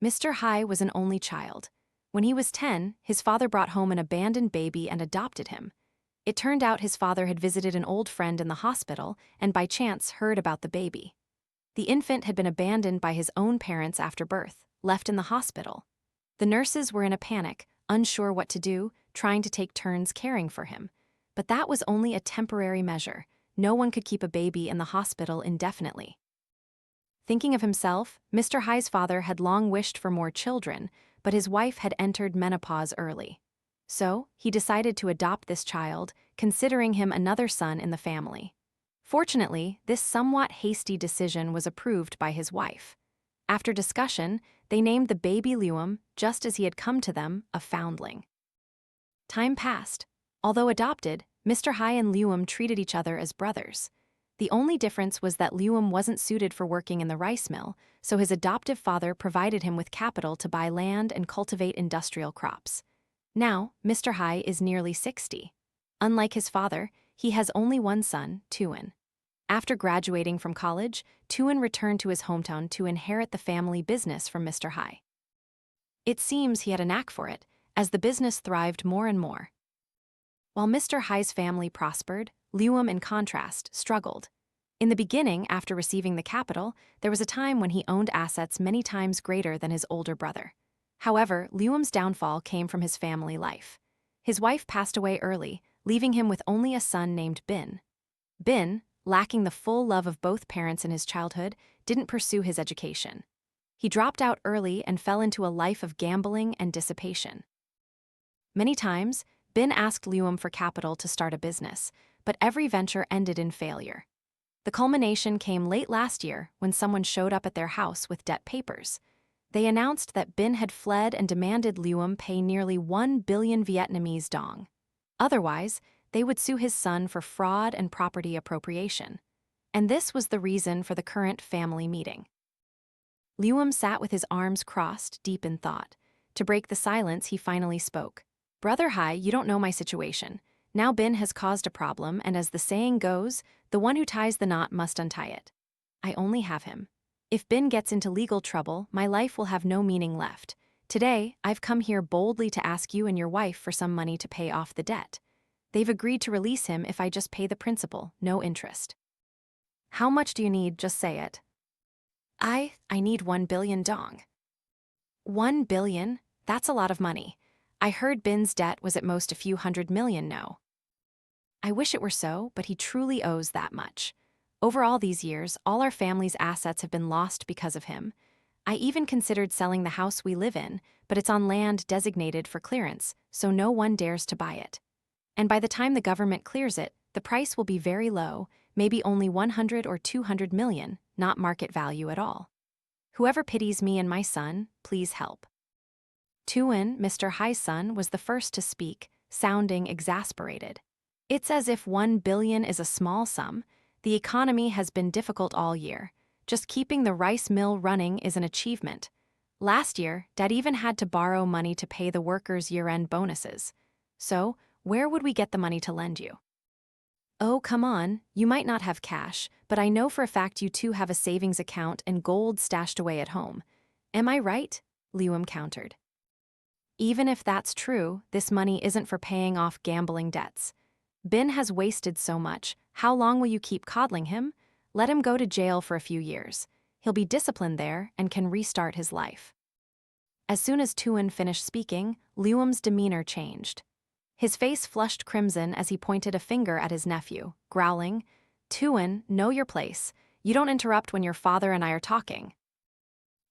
Mr. Hai was an only child. When he was 10, his father brought home an abandoned baby and adopted him. It turned out his father had visited an old friend in the hospital and by chance heard about the baby. The infant had been abandoned by his own parents after birth, left in the hospital. The nurses were in a panic, unsure what to do, trying to take turns caring for him. But that was only a temporary measure. No one could keep a baby in the hospital indefinitely. Thinking of himself, Mr. Hai's father had long wished for more children, but his wife had entered menopause early. So, he decided to adopt this child, considering him another son in the family. Fortunately, this somewhat hasty decision was approved by his wife. After discussion, they named the baby Luom, just as he had come to them, a foundling. Time passed. Although adopted, Mr. Hai and Luom treated each other as brothers. The only difference was that Luom wasn't suited for working in the rice mill, so his adoptive father provided him with capital to buy land and cultivate industrial crops. Now, Mr. Hai is nearly 60. Unlike his father, he has only one son, Tuan. After graduating from college, Tuan returned to his hometown to inherit the family business from Mr. Hai. It seems he had a knack for it, as the business thrived more and more. While Mr. Hai's family prospered, Luom, in contrast, struggled. In the beginning, after receiving the capital, there was a time when he owned assets many times greater than his older brother. However, Luom's downfall came from his family life. His wife passed away early, leaving him with only a son named Binh. Binh, lacking the full love of both parents in his childhood, didn't pursue his education. He dropped out early and fell into a life of gambling and dissipation. Many times, Binh asked Luom for capital to start a business, but every venture ended in failure. The culmination came late last year when someone showed up at their house with debt papers. They announced that Binh had fled and demanded Luom pay nearly 1 billion Vietnamese dong. Otherwise, they would sue his son for fraud and property appropriation. And this was the reason for the current family meeting. Luom sat with his arms crossed, deep in thought. To break the silence, he finally spoke. "Brother Hai, you don't know my situation. Now Binh has caused a problem, and as the saying goes, the one who ties the knot must untie it. I only have him. If Binh gets into legal trouble, my life will have no meaning left. Today, I've come here boldly to ask you and your wife for some money to pay off the debt. They've agreed to release him if I just pay the principal, no interest." "How much do you need? Just say it." I need 1 billion dong." 1 billion? That's a lot of money. I heard Binh's debt was at most a few hundred million, no? I wish it were so, but he truly owes that much. Over all these years, all our family's assets have been lost because of him. I even considered selling the house we live in, but it's on land designated for clearance, so no one dares to buy it. And by the time the government clears it, the price will be very low, maybe only 100 or 200 million, not market value at all. Whoever pities me and my son, please help. Tuan, Mr. Hai's son, was the first to speak, sounding exasperated. It's as if 1 billion is a small sum. The economy has been difficult all year. Just keeping the rice mill running is an achievement. Last year, Dad even had to borrow money to pay the workers' year-end bonuses. So, where would we get the money to lend you? Oh, come on, you might not have cash, but I know for a fact you two have a savings account and gold stashed away at home. Am I right? Luom countered. Even if that's true, this money isn't for paying off gambling debts. Binh has wasted so much. How long will you keep coddling him? Let him go to jail for a few years. He'll be disciplined there and can restart his life. As soon as Tuan finished speaking, Luom's demeanor changed. His face flushed crimson as he pointed a finger at his nephew, growling, "Tuan, know your place. You don't interrupt when your father and I are talking."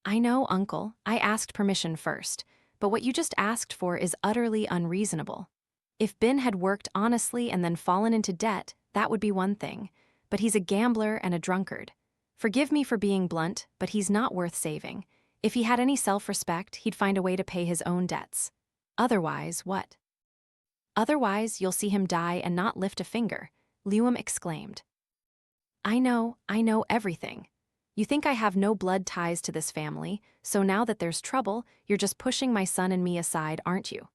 "I know, Uncle. I asked permission first. But what you just asked for is utterly unreasonable. If Binh had worked honestly and then fallen into debt, that would be one thing. But he's a gambler and a drunkard. Forgive me for being blunt, but he's not worth saving. If he had any self-respect, he'd find a way to pay his own debts. Otherwise, what?" "Otherwise, you'll see him die and not lift a finger," Luom exclaimed. I know everything. You think I have no blood ties to this family, so now that there's trouble, you're just pushing my son and me aside, aren't you?"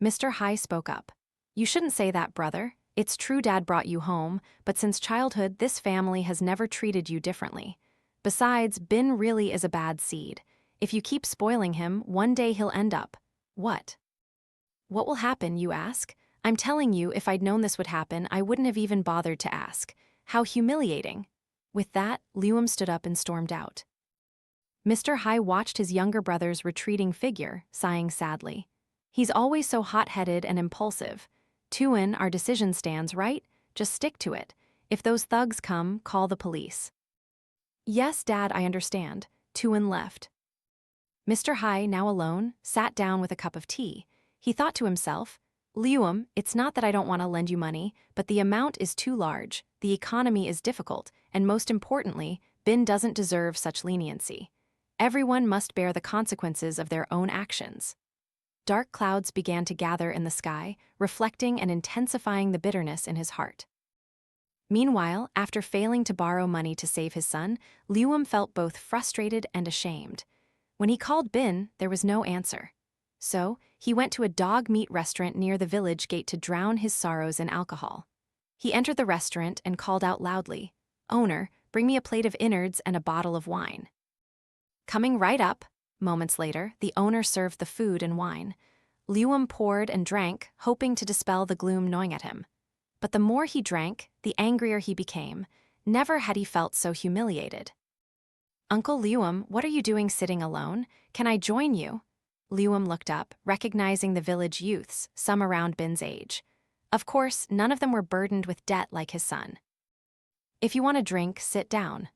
Mr. Hai spoke up. "You shouldn't say that, brother. It's true Dad brought you home, but since childhood, this family has never treated you differently. Besides, Binh really is a bad seed. If you keep spoiling him, one day he'll end up. What? What will happen, you ask? I'm telling you, if I'd known this would happen, I wouldn't have even bothered to ask. How humiliating. With that, Luom stood up and stormed out. Mr. Hai watched his younger brother's retreating figure, sighing sadly. He's always so hot-headed and impulsive. Tuan, our decision stands, right? Just stick to it. If those thugs come, call the police. Yes, Dad, I understand. Tuan left. Mr. Hai, now alone, sat down with a cup of tea. He thought to himself, Luom, it's not that I don't want to lend you money, but the amount is too large, the economy is difficult, and most importantly, Binh doesn't deserve such leniency. Everyone must bear the consequences of their own actions. Dark clouds began to gather in the sky, reflecting and intensifying the bitterness in his heart. Meanwhile, after failing to borrow money to save his son, Luom felt both frustrated and ashamed. When he called Binh, there was no answer. So, he went to a dog meat restaurant near the village gate to drown his sorrows in alcohol. He entered the restaurant and called out loudly, "Owner, bring me a plate of innards and a bottle of wine." Coming right up, moments later, the owner served the food and wine. Luom poured and drank, hoping to dispel the gloom gnawing at him. But the more he drank, the angrier he became. Never had he felt so humiliated. "Uncle Luom, what are you doing sitting alone? Can I join you?" Luom looked up, recognizing the village youths, some around Binh's age. Of course, none of them were burdened with debt like his son. "If you want a drink, sit down."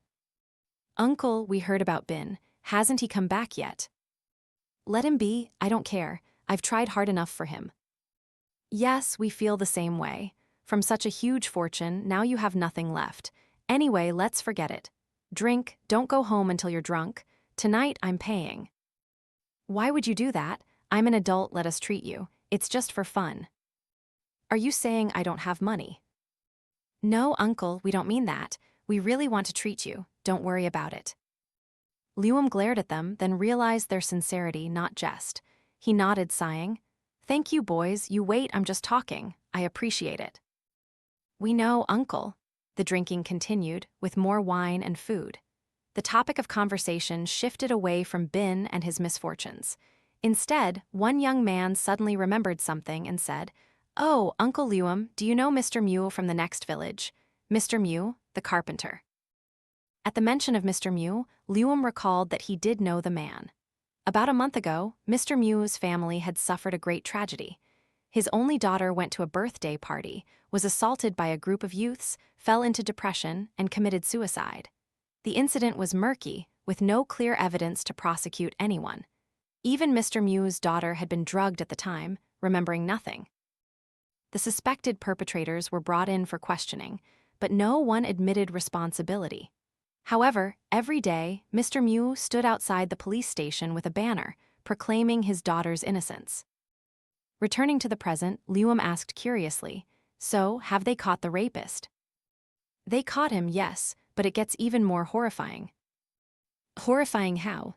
"Uncle, we heard about Binh. Hasn't he come back yet?" "Let him be, I don't care. I've tried hard enough for him." "Yes, we feel the same way. From such a huge fortune, now you have nothing left. Anyway, let's forget it. Drink, don't go home until you're drunk. Tonight, I'm paying." "Why would you do that? I'm an adult, let us treat you. It's just for fun." "Are you saying I don't have money?" "No, Uncle, we don't mean that. We really want to treat you. Don't worry about it." Luom glared at them, then realized their sincerity, not jest. He nodded, sighing. "Thank you, boys. You wait, I'm just talking. I appreciate it." "We know, Uncle." The drinking continued, with more wine and food. The topic of conversation shifted away from Binh and his misfortunes. Instead, one young man suddenly remembered something and said, "Oh, Uncle Luom, do you know Mr. Mew from the next village? Mr. Mew, the carpenter." At the mention of Mr. Mew, Luom recalled that he did know the man. About a month ago, Mr. Mew's family had suffered a great tragedy. His only daughter went to a birthday party, was assaulted by a group of youths, fell into depression, and committed suicide. The incident was murky, with no clear evidence to prosecute anyone. Even Mr. Mew's daughter had been drugged at the time, remembering nothing. The suspected perpetrators were brought in for questioning, but no one admitted responsibility. However, every day, Mr. Mew stood outside the police station with a banner, proclaiming his daughter's innocence. Returning to the present, Luom asked curiously, "So, have they caught the rapist?" "They caught him, yes, but it gets even more horrifying." "Horrifying how?"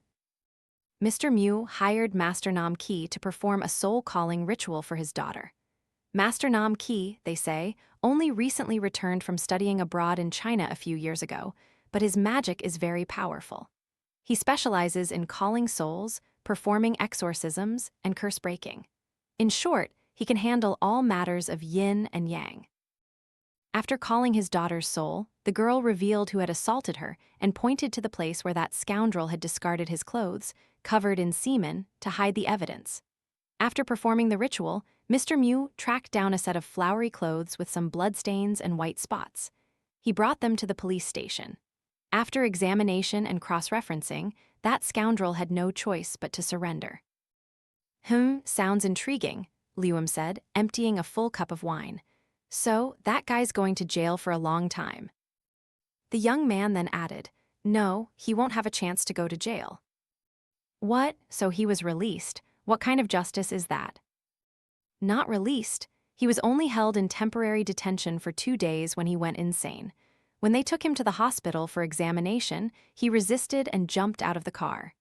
Mr. Mew hired Master Nam Ki to perform a soul-calling ritual for his daughter. Master Nam Ki, they say, only recently returned from studying abroad in China a few years ago, but his magic is very powerful. He specializes in calling souls, performing exorcisms, and curse breaking. In short, he can handle all matters of yin and yang. After calling his daughter's soul, the girl revealed who had assaulted her and pointed to the place where that scoundrel had discarded his clothes, covered in semen, to hide the evidence. After performing the ritual, Mr. Mew tracked down a set of flowery clothes with some bloodstains and white spots. He brought them to the police station. After examination and cross-referencing, that scoundrel had no choice but to surrender. Sounds intriguing, Luom said, emptying a full cup of wine. "So, that guy's going to jail for a long time." The young man then added, "No, he won't have a chance to go to jail." "What? So he was released? What kind of justice is that?" "Not released. He was only held in temporary detention for 2 days when he went insane. When they took him to the hospital for examination, he resisted and jumped out of the car.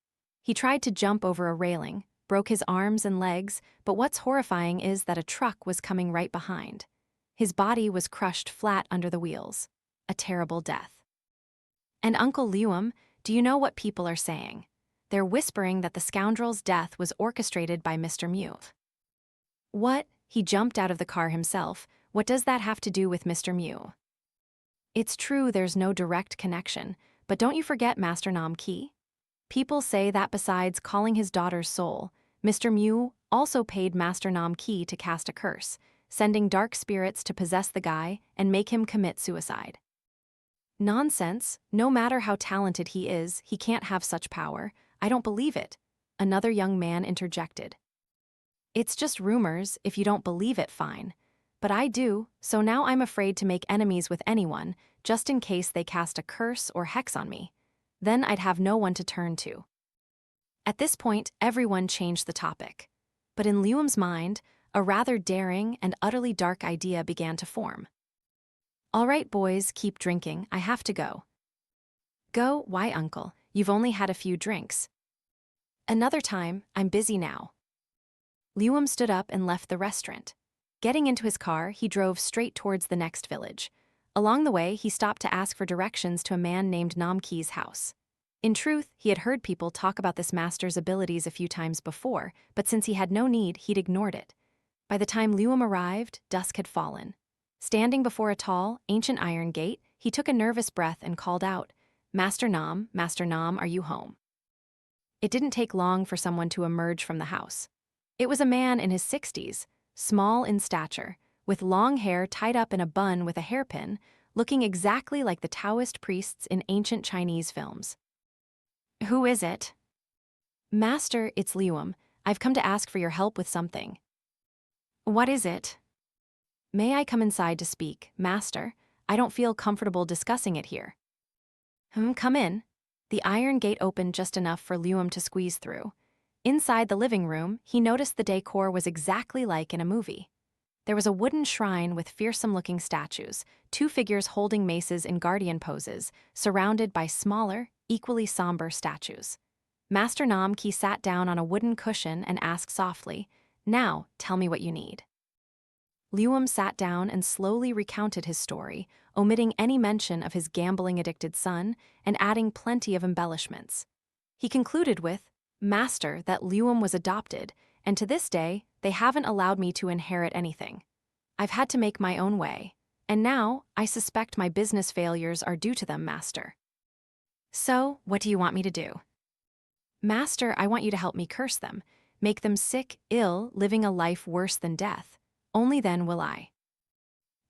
He tried to jump over a railing, broke his arms and legs, but what's horrifying is that a truck was coming right behind. His body was crushed flat under the wheels. A terrible death." "And Uncle Luom, do you know what people are saying?" They're whispering that the scoundrel's death was orchestrated by Mr. Mew. What? He jumped out of the car himself. What does that have to do with Mr. Mew? It's true there's no direct connection, but don't you forget Master Nam Ki? People say that besides calling his daughter's soul, Mr. Mew also paid Master Nam Ki to cast a curse, sending dark spirits to possess the guy and make him commit suicide. Nonsense. No matter how talented he is, he can't have such power. I don't believe it. Another young man interjected. It's just rumors. If you don't believe it, fine. But I do, so now I'm afraid to make enemies with anyone, just in case they cast a curse or hex on me. Then I'd have no one to turn to. At this point, everyone changed the topic. But in Luom's mind, a rather daring and utterly dark idea began to form. All right, boys, keep drinking. I have to go. Go? Why, uncle? You've only had a few drinks. Another time. I'm busy now. Luom stood up and left the restaurant. Getting into his car, he drove straight towards the next village. Along the way, he stopped to ask for directions to a man named Nam Ki's house. In truth, he had heard people talk about this master's abilities a few times before, but since he had no need, he'd ignored it. By the time Luom arrived, dusk had fallen. Standing before a tall, ancient iron gate, he took a nervous breath and called out, Master Nam, are you home? It didn't take long for someone to emerge from the house. It was a man in his 60s, small in stature, with long hair tied up in a bun with a hairpin, looking exactly like the Taoist priests in ancient Chinese films. Who is it? Master, it's Luom. I've come to ask for your help with something. What is it? May I come inside to speak, Master? I don't feel comfortable discussing it here. Come in. The iron gate opened just enough for Luom to squeeze through. Inside the living room, he noticed the decor was exactly like in a movie. There was a wooden shrine with fearsome-looking statues, two figures holding maces in guardian poses, surrounded by smaller, equally somber statues. Master Nam Ki sat down on a wooden cushion and asked softly, Now, tell me what you need. Luom sat down and slowly recounted his story, omitting any mention of his gambling-addicted son and adding plenty of embellishments. He concluded with, Master, that Luom was adopted, and to this day, they haven't allowed me to inherit anything. I've had to make my own way, and now I suspect my business failures are due to them, Master. So, what do you want me to do? Master, I want you to help me curse them, make them sick, ill, living a life worse than death. Only then will I.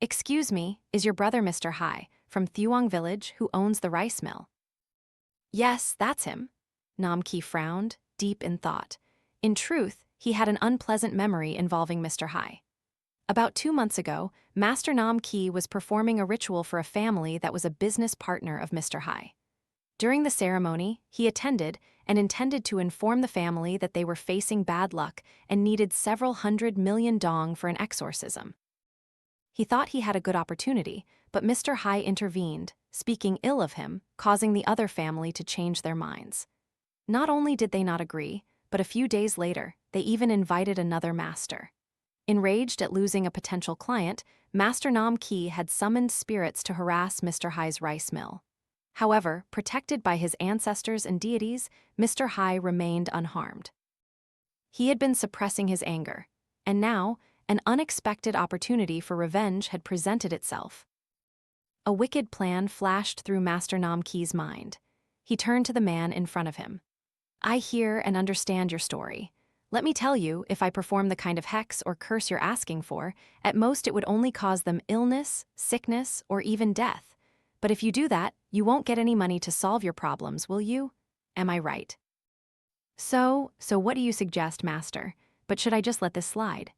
Excuse me, is your brother Mr. Hai, from Thuong village, who owns the rice mill? Yes, that's him. Nam Ki frowned, deep in thought. In truth, he had an unpleasant memory involving Mr. Hai. About 2 months ago, Master Nam Ki was performing a ritual for a family that was a business partner of Mr. Hai. During the ceremony, he attended and intended to inform the family that they were facing bad luck and needed several 100 million dong for an exorcism. He thought he had a good opportunity, but Mr. Hai intervened, speaking ill of him, causing the other family to change their minds. Not only did they not agree, but a few days later, they even invited another master. Enraged at losing a potential client, Master Nam Ki had summoned spirits to harass Mr. Hai's rice mill. However, protected by his ancestors and deities, Mr. Hai remained unharmed. He had been suppressing his anger, and now, an unexpected opportunity for revenge had presented itself. A wicked plan flashed through Master Nam Ki's mind. He turned to the man in front of him. I hear and understand your story. Let me tell you, if I perform the kind of hex or curse you're asking for, at most it would only cause them illness, sickness, or even death. But if you do that, you won't get any money to solve your problems, will you? Am I right? So what do you suggest, Master? But should I just let this slide?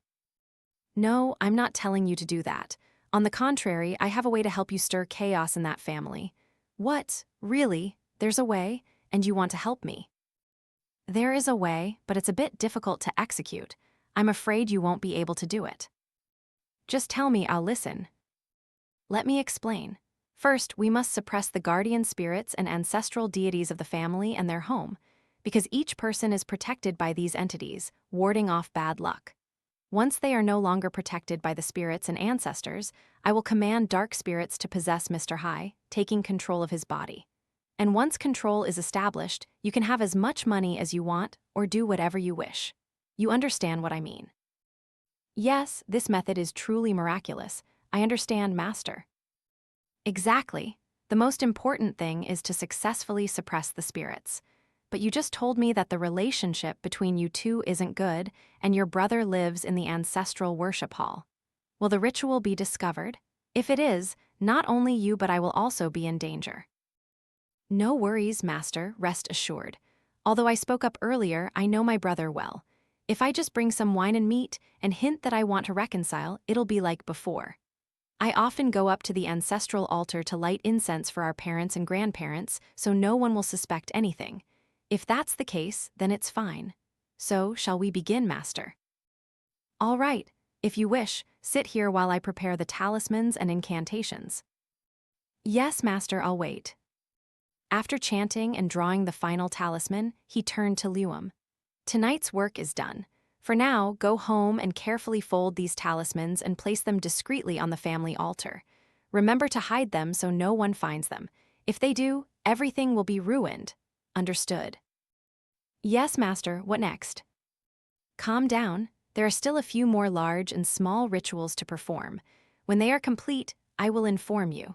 No, I'm not telling you to do that. On the contrary, I have a way to help you stir chaos in that family. What? Really? There's a way? And you want to help me? There is a way, but it's a bit difficult to execute. I'm afraid you won't be able to do it. Just tell me, I'll listen. Let me explain. First, we must suppress the guardian spirits and ancestral deities of the family and their home, because each person is protected by these entities, warding off bad luck. Once they are no longer protected by the spirits and ancestors, I will command dark spirits to possess Mr. Hai, taking control of his body. And once control is established, you can have as much money as you want or do whatever you wish. You understand what I mean? Yes, this method is truly miraculous. I understand, Master. Exactly. The most important thing is to successfully suppress the spirits. But you just told me that the relationship between you two isn't good, and your brother lives in the ancestral worship hall. Will the ritual be discovered? If it is, not only you but I will also be in danger. No worries, Master, rest assured. Although I spoke up earlier, I know my brother well. If I just bring some wine and meat and hint that I want to reconcile, it'll be like before. I often go up to the ancestral altar to light incense for our parents and grandparents, so no one will suspect anything. If that's the case, then it's fine. So, shall we begin, Master? All right. If you wish, sit here while I prepare the talismans and incantations. Yes, Master, I'll wait. After chanting and drawing the final talisman, he turned to Luom. Tonight's work is done. For now, go home and carefully fold these talismans and place them discreetly on the family altar. Remember to hide them so no one finds them. If they do, everything will be ruined. Understood? Yes, Master, what next? Calm down. There are still a few more large and small rituals to perform. When they are complete, I will inform you.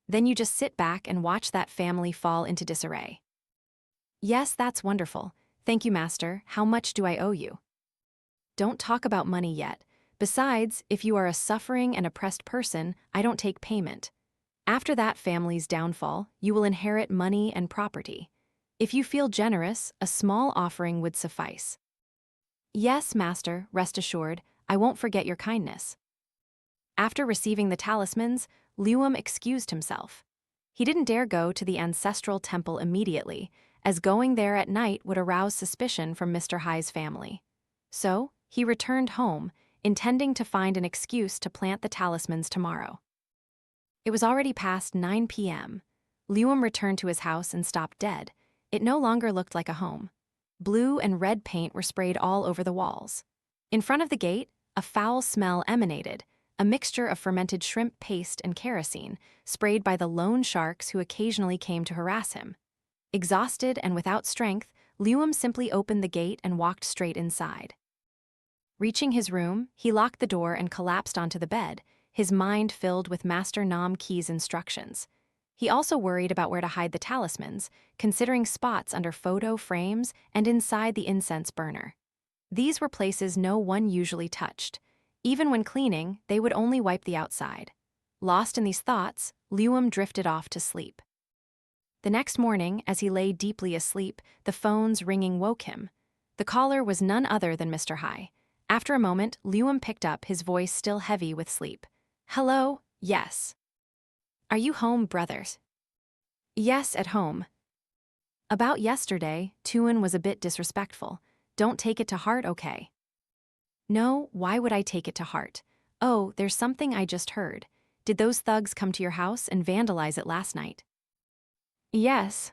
Then you just sit back and watch that family fall into disarray. Yes, that's wonderful. Thank you, Master. How much do I owe you? Don't talk about money yet. Besides, if you are a suffering and oppressed person, I don't take payment. After that family's downfall, you will inherit money and property. If you feel generous, a small offering would suffice. Yes, Master, rest assured, I won't forget your kindness. After receiving the talismans, Luom excused himself. He didn't dare go to the ancestral temple immediately, as going there at night would arouse suspicion from Mr. Hai's family. So, he returned home, intending to find an excuse to plant the talismans tomorrow. It was already past 9 p.m. Luom returned to his house and stopped dead. It no longer looked like a home. Blue and red paint were sprayed all over the walls. In front of the gate, a foul smell emanated, a mixture of fermented shrimp paste and kerosene, sprayed by the lone sharks who occasionally came to harass him. Exhausted and without strength, Luom simply opened the gate and walked straight inside. Reaching his room, he locked the door and collapsed onto the bed, his mind filled with Master Nam Ki's instructions. He also worried about where to hide the talismans, considering spots under photo frames and inside the incense burner. These were places no one usually touched. Even when cleaning, they would only wipe the outside. Lost in these thoughts, Luom drifted off to sleep. The next morning, as he lay deeply asleep, the phone's ringing woke him. The caller was none other than Mr. Hai. After a moment, Luom picked up, his voice still heavy with sleep. Hello? Yes. Are you home, brothers? Yes, at home. About yesterday, Xuan was a bit disrespectful. Don't take it to heart, okay? No, why would I take it to heart? Oh, there's something I just heard. Did those thugs come to your house and vandalize it last night? Yes.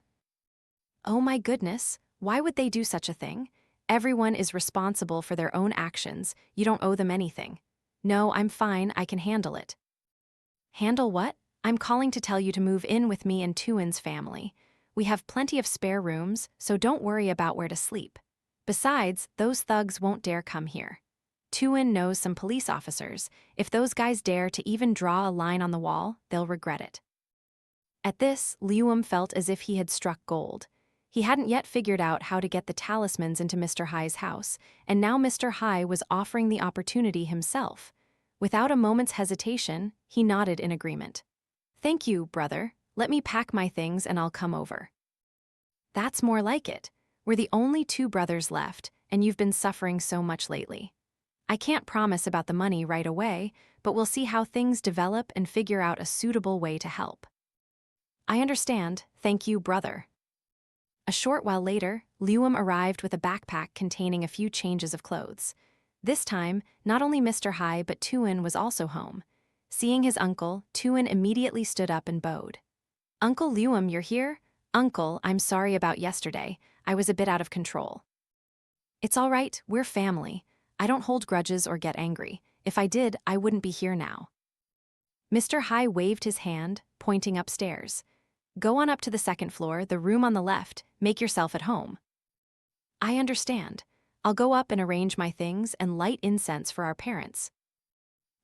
Oh my goodness, why would they do such a thing? Everyone is responsible for their own actions. You don't owe them anything. No, I'm fine, I can handle it. Handle what? I'm calling to tell you to move in with me and Xuan's family. We have plenty of spare rooms, so don't worry about where to sleep. Besides, those thugs won't dare come here. Xuan knows some police officers. If those guys dare to even draw a line on the wall, they'll regret it. At this, Luom felt as if he had struck gold. He hadn't yet figured out how to get the talismans into Mr. Hai's house, and now Mr. Hai was offering the opportunity himself. Without a moment's hesitation, he nodded in agreement. Thank you, brother. Let me pack my things and I'll come over. That's more like it. We're the only two brothers left, and you've been suffering so much lately. I can't promise about the money right away, but we'll see how things develop and figure out a suitable way to help. I understand. Thank you, brother. A short while later, Luom arrived with a backpack containing a few changes of clothes. This time, not only Mr. Hai but Xuan was also home. Seeing his uncle, Xuan immediately stood up and bowed. Uncle Luom, you're here? Uncle, I'm sorry about yesterday. I was a bit out of control. It's all right, we're family. I don't hold grudges or get angry. If I did, I wouldn't be here now. Mr. Hai waved his hand, pointing upstairs. Go on up to the second floor, the room on the left, make yourself at home. I understand. I'll go up and arrange my things and light incense for our parents.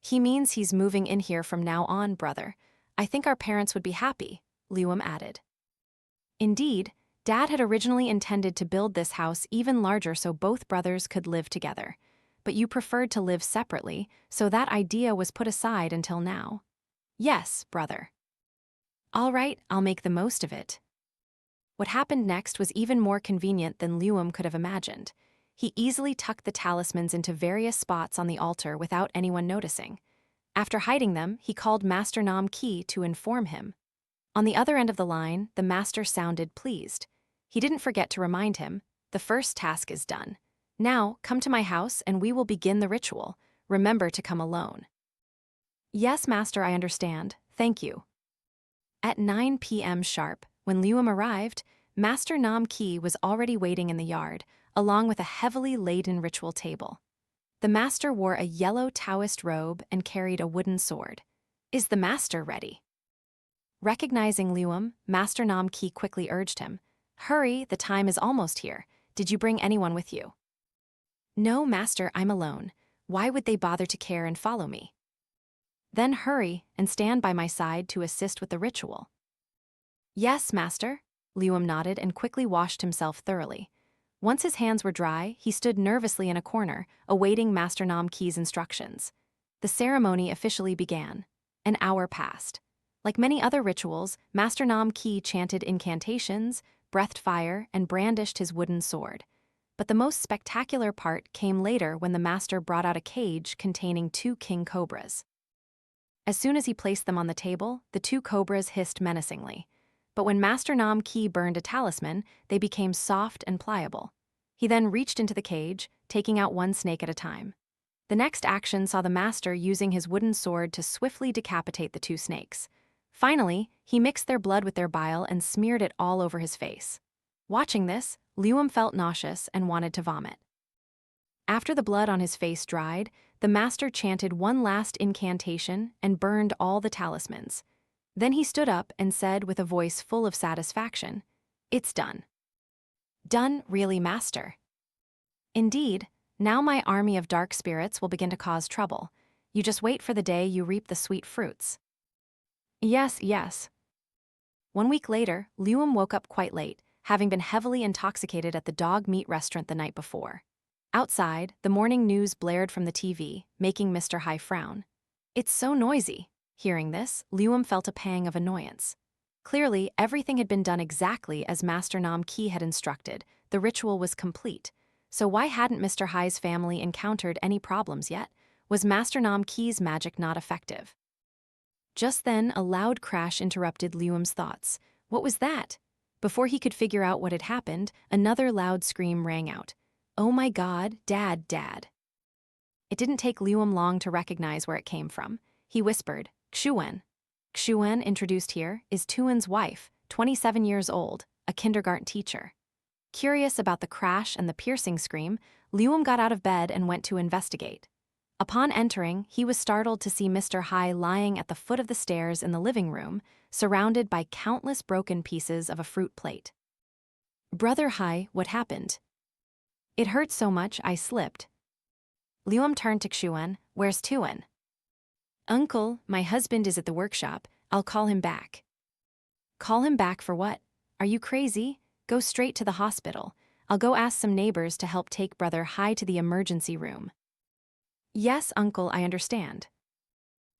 He means he's moving in here from now on, brother. I think our parents would be happy, Luom added. Indeed, Dad had originally intended to build this house even larger so both brothers could live together. But you preferred to live separately, so that idea was put aside until now. Yes, brother. All right, I'll make the most of it. What happened next was even more convenient than Luom could have imagined. He easily tucked the talismans into various spots on the altar without anyone noticing. After hiding them, he called Master Nam Ki to inform him. On the other end of the line, the master sounded pleased. He didn't forget to remind him, the first task is done. Now, come to my house and we will begin the ritual. Remember to come alone. Yes, master, I understand. Thank you. At 9 p.m. sharp, when Luom arrived, Master Nam Ki was already waiting in the yard, along with a heavily laden ritual table. The master wore a yellow Taoist robe and carried a wooden sword. Is the master ready? Recognizing Luom, Master Nam Ki quickly urged him, Hurry, the time is almost here. Did you bring anyone with you? No, master, I'm alone. Why would they bother to care and follow me? Then hurry and stand by my side to assist with the ritual. Yes, master, Luom nodded and quickly washed himself thoroughly. Once his hands were dry, he stood nervously in a corner, awaiting Master Nam Ki's instructions. The ceremony officially began. An hour passed. Like many other rituals, Master Nam Ki chanted incantations, breathed fire, and brandished his wooden sword. But the most spectacular part came later when the master brought out a cage containing 2 king cobras. As soon as he placed them on the table, the 2 cobras hissed menacingly. But when Master Nam Ki burned a talisman, they became soft and pliable. He then reached into the cage, taking out 1 snake at a time. The next action saw the master using his wooden sword to swiftly decapitate the 2 snakes. Finally, he mixed their blood with their bile and smeared it all over his face. Watching this, Luom felt nauseous and wanted to vomit. After the blood on his face dried, the master chanted 1 last incantation and burned all the talismans. Then he stood up and said with a voice full of satisfaction, It's done. Done, really, master? Indeed, now my army of dark spirits will begin to cause trouble. You just wait for the day you reap the sweet fruits. Yes, yes. 1 week later, Luom woke up quite late, having been heavily intoxicated at the dog meat restaurant the night before. Outside, the morning news blared from the TV, making Mr. Hai frown. It's so noisy. Hearing this, Luom felt a pang of annoyance. Clearly, everything had been done exactly as Master Nam Ki had instructed. The ritual was complete. So why hadn't Mr. Hai's family encountered any problems yet? Was Master Nam Ki's magic not effective? Just then, a loud crash interrupted Luom's thoughts. What was that? Before he could figure out what had happened, another loud scream rang out. Oh my God, Dad, Dad. It didn't take Luom long to recognize where it came from. He whispered, Xuan. Xuan, introduced here, is Tuan's wife, 27 years old, a kindergarten teacher. Curious about the crash and the piercing scream, Luom got out of bed and went to investigate. Upon entering, he was startled to see Mr. Hai lying at the foot of the stairs in the living room, surrounded by countless broken pieces of a fruit plate. Brother Hai, what happened? It hurt so much I slipped. Luom turned to Xuan, Where's Tuan? Uncle, my husband is at the workshop. I'll call him back. Call him back for what? Are you crazy? Go straight to the hospital. I'll go ask some neighbors to help take Brother Hai to the emergency room. Yes, Uncle, I understand.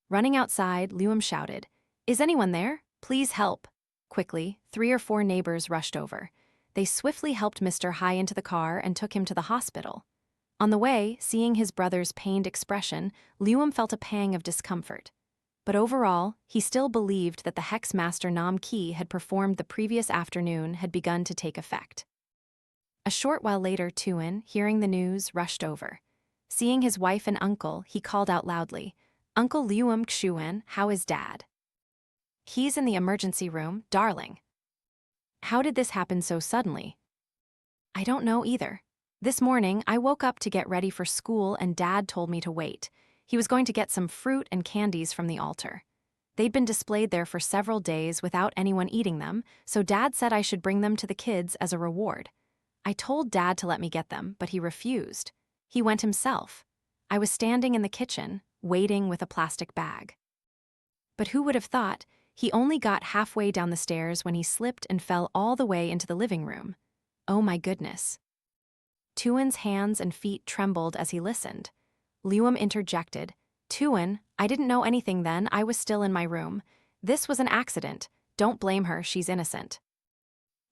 Running outside, Luom shouted, Is anyone there? Please help. Quickly, 3 or 4 neighbors rushed over. They swiftly helped Mr. Hai into the car and took him to the hospital. On the way, seeing his brother's pained expression, Luom felt a pang of discomfort. But overall, he still believed that the Hex Master Nam Ki had performed the previous afternoon had begun to take effect. A short while later, Tuan, hearing the news, rushed over. Seeing his wife and uncle, he called out loudly, Uncle Luom Xuan, how is Dad? He's in the emergency room, darling. How did this happen so suddenly? I don't know either. This morning, I woke up to get ready for school and Dad told me to wait. He was going to get some fruit and candies from the altar. They'd been displayed there for several days without anyone eating them, so Dad said I should bring them to the kids as a reward. I told Dad to let me get them, but he refused. He went himself. I was standing in the kitchen, waiting with a plastic bag. But who would have thought, he only got halfway down the stairs when he slipped and fell all the way into the living room. Oh my goodness. Tuan's hands and feet trembled as he listened. Luom interjected, "Tuan, I didn't know anything then, I was still in my room. This was an accident. Don't blame her, she's innocent."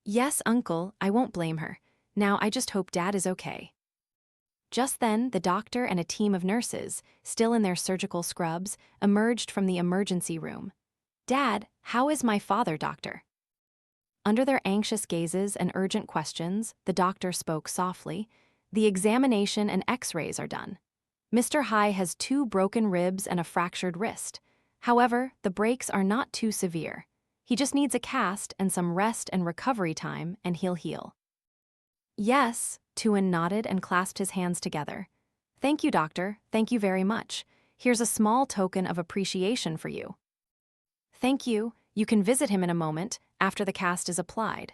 "Yes, Uncle, I won't blame her. Now I just hope Dad is okay." Just then, the doctor and a team of nurses, still in their surgical scrubs, emerged from the emergency room. "Dad, how is my father, doctor?" Under their anxious gazes and urgent questions, the doctor spoke softly. "The examination and x-rays are done. Mr. Hai has 2 broken ribs and a fractured wrist. However, the breaks are not too severe. He just needs a cast and some rest and recovery time, and he'll heal." "Yes," Tuan nodded and clasped his hands together. "Thank you, doctor, thank you very much. Here's a small token of appreciation for you." "Thank you. You can visit him in a moment, after the cast is applied."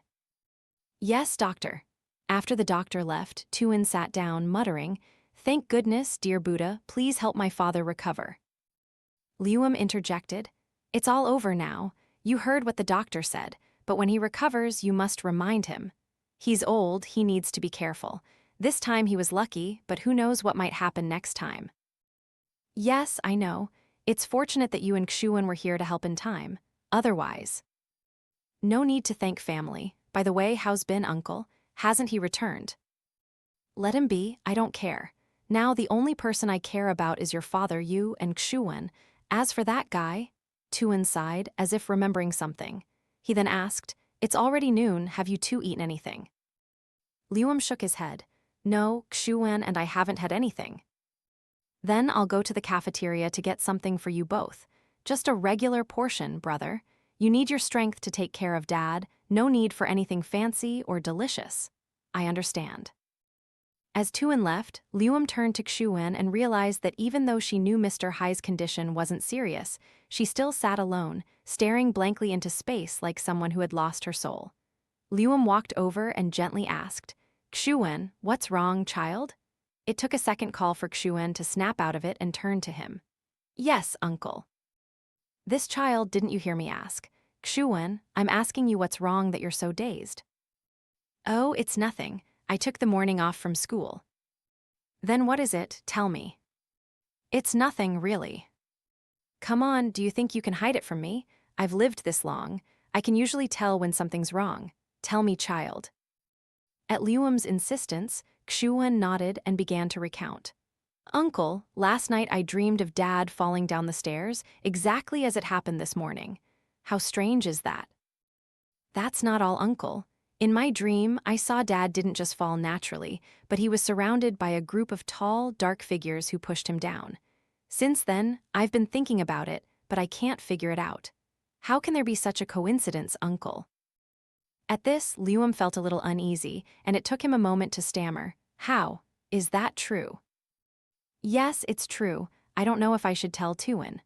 "Yes, doctor." After the doctor left, Tuan sat down, muttering, "Thank goodness, dear Buddha, please help my father recover." Luom interjected, "It's all over now. You heard what the doctor said, but when he recovers, you must remind him. He's old, he needs to be careful. This time he was lucky, but who knows what might happen next time." "Yes, I know. It's fortunate that you and Xuan were here to help in time. Otherwise." "No need to thank family. By the way, how's Binh, Uncle? Hasn't he returned?" "Let him be, I don't care. Now the only person I care about is your father, you, and Xuan. As for that guy," Tuan sighed, as if remembering something. He then asked, "It's already noon, have you two eaten anything?" Luom shook his head. "No, Xuan and I haven't had anything." "Then I'll go to the cafeteria to get something for you both. Just a regular portion, brother. You need your strength to take care of Dad, no need for anything fancy or delicious." "I understand." As Tuan left, Luom turned to Xuan and realized that even though she knew Mr. Hai's condition wasn't serious, she still sat alone, staring blankly into space like someone who had lost her soul. Luom walked over and gently asked, "Xuan, what's wrong, child?" It took a second call for Xuan to snap out of it and turn to him. "Yes, Uncle." "This child, didn't you hear me ask? Xuan, I'm asking you what's wrong that you're so dazed." "Oh, it's nothing. I took the morning off from school." "Then what is it? Tell me." "It's nothing, really." "Come on, do you think you can hide it from me? I've lived this long. I can usually tell when something's wrong. Tell me, child." At Luom's insistence, Xuan nodded and began to recount. "Uncle, last night I dreamed of Dad falling down the stairs, exactly as it happened this morning. How strange is that?" "That's not all, Uncle. In my dream, I saw Dad didn't just fall naturally, but he was surrounded by a group of tall, dark figures who pushed him down. Since then, I've been thinking about it, but I can't figure it out. How can there be such a coincidence, Uncle?" At this, Luom felt a little uneasy, and it took him a moment to stammer, "How? Is that true?" "Yes, it's true. I don't know if I should tell Tuan."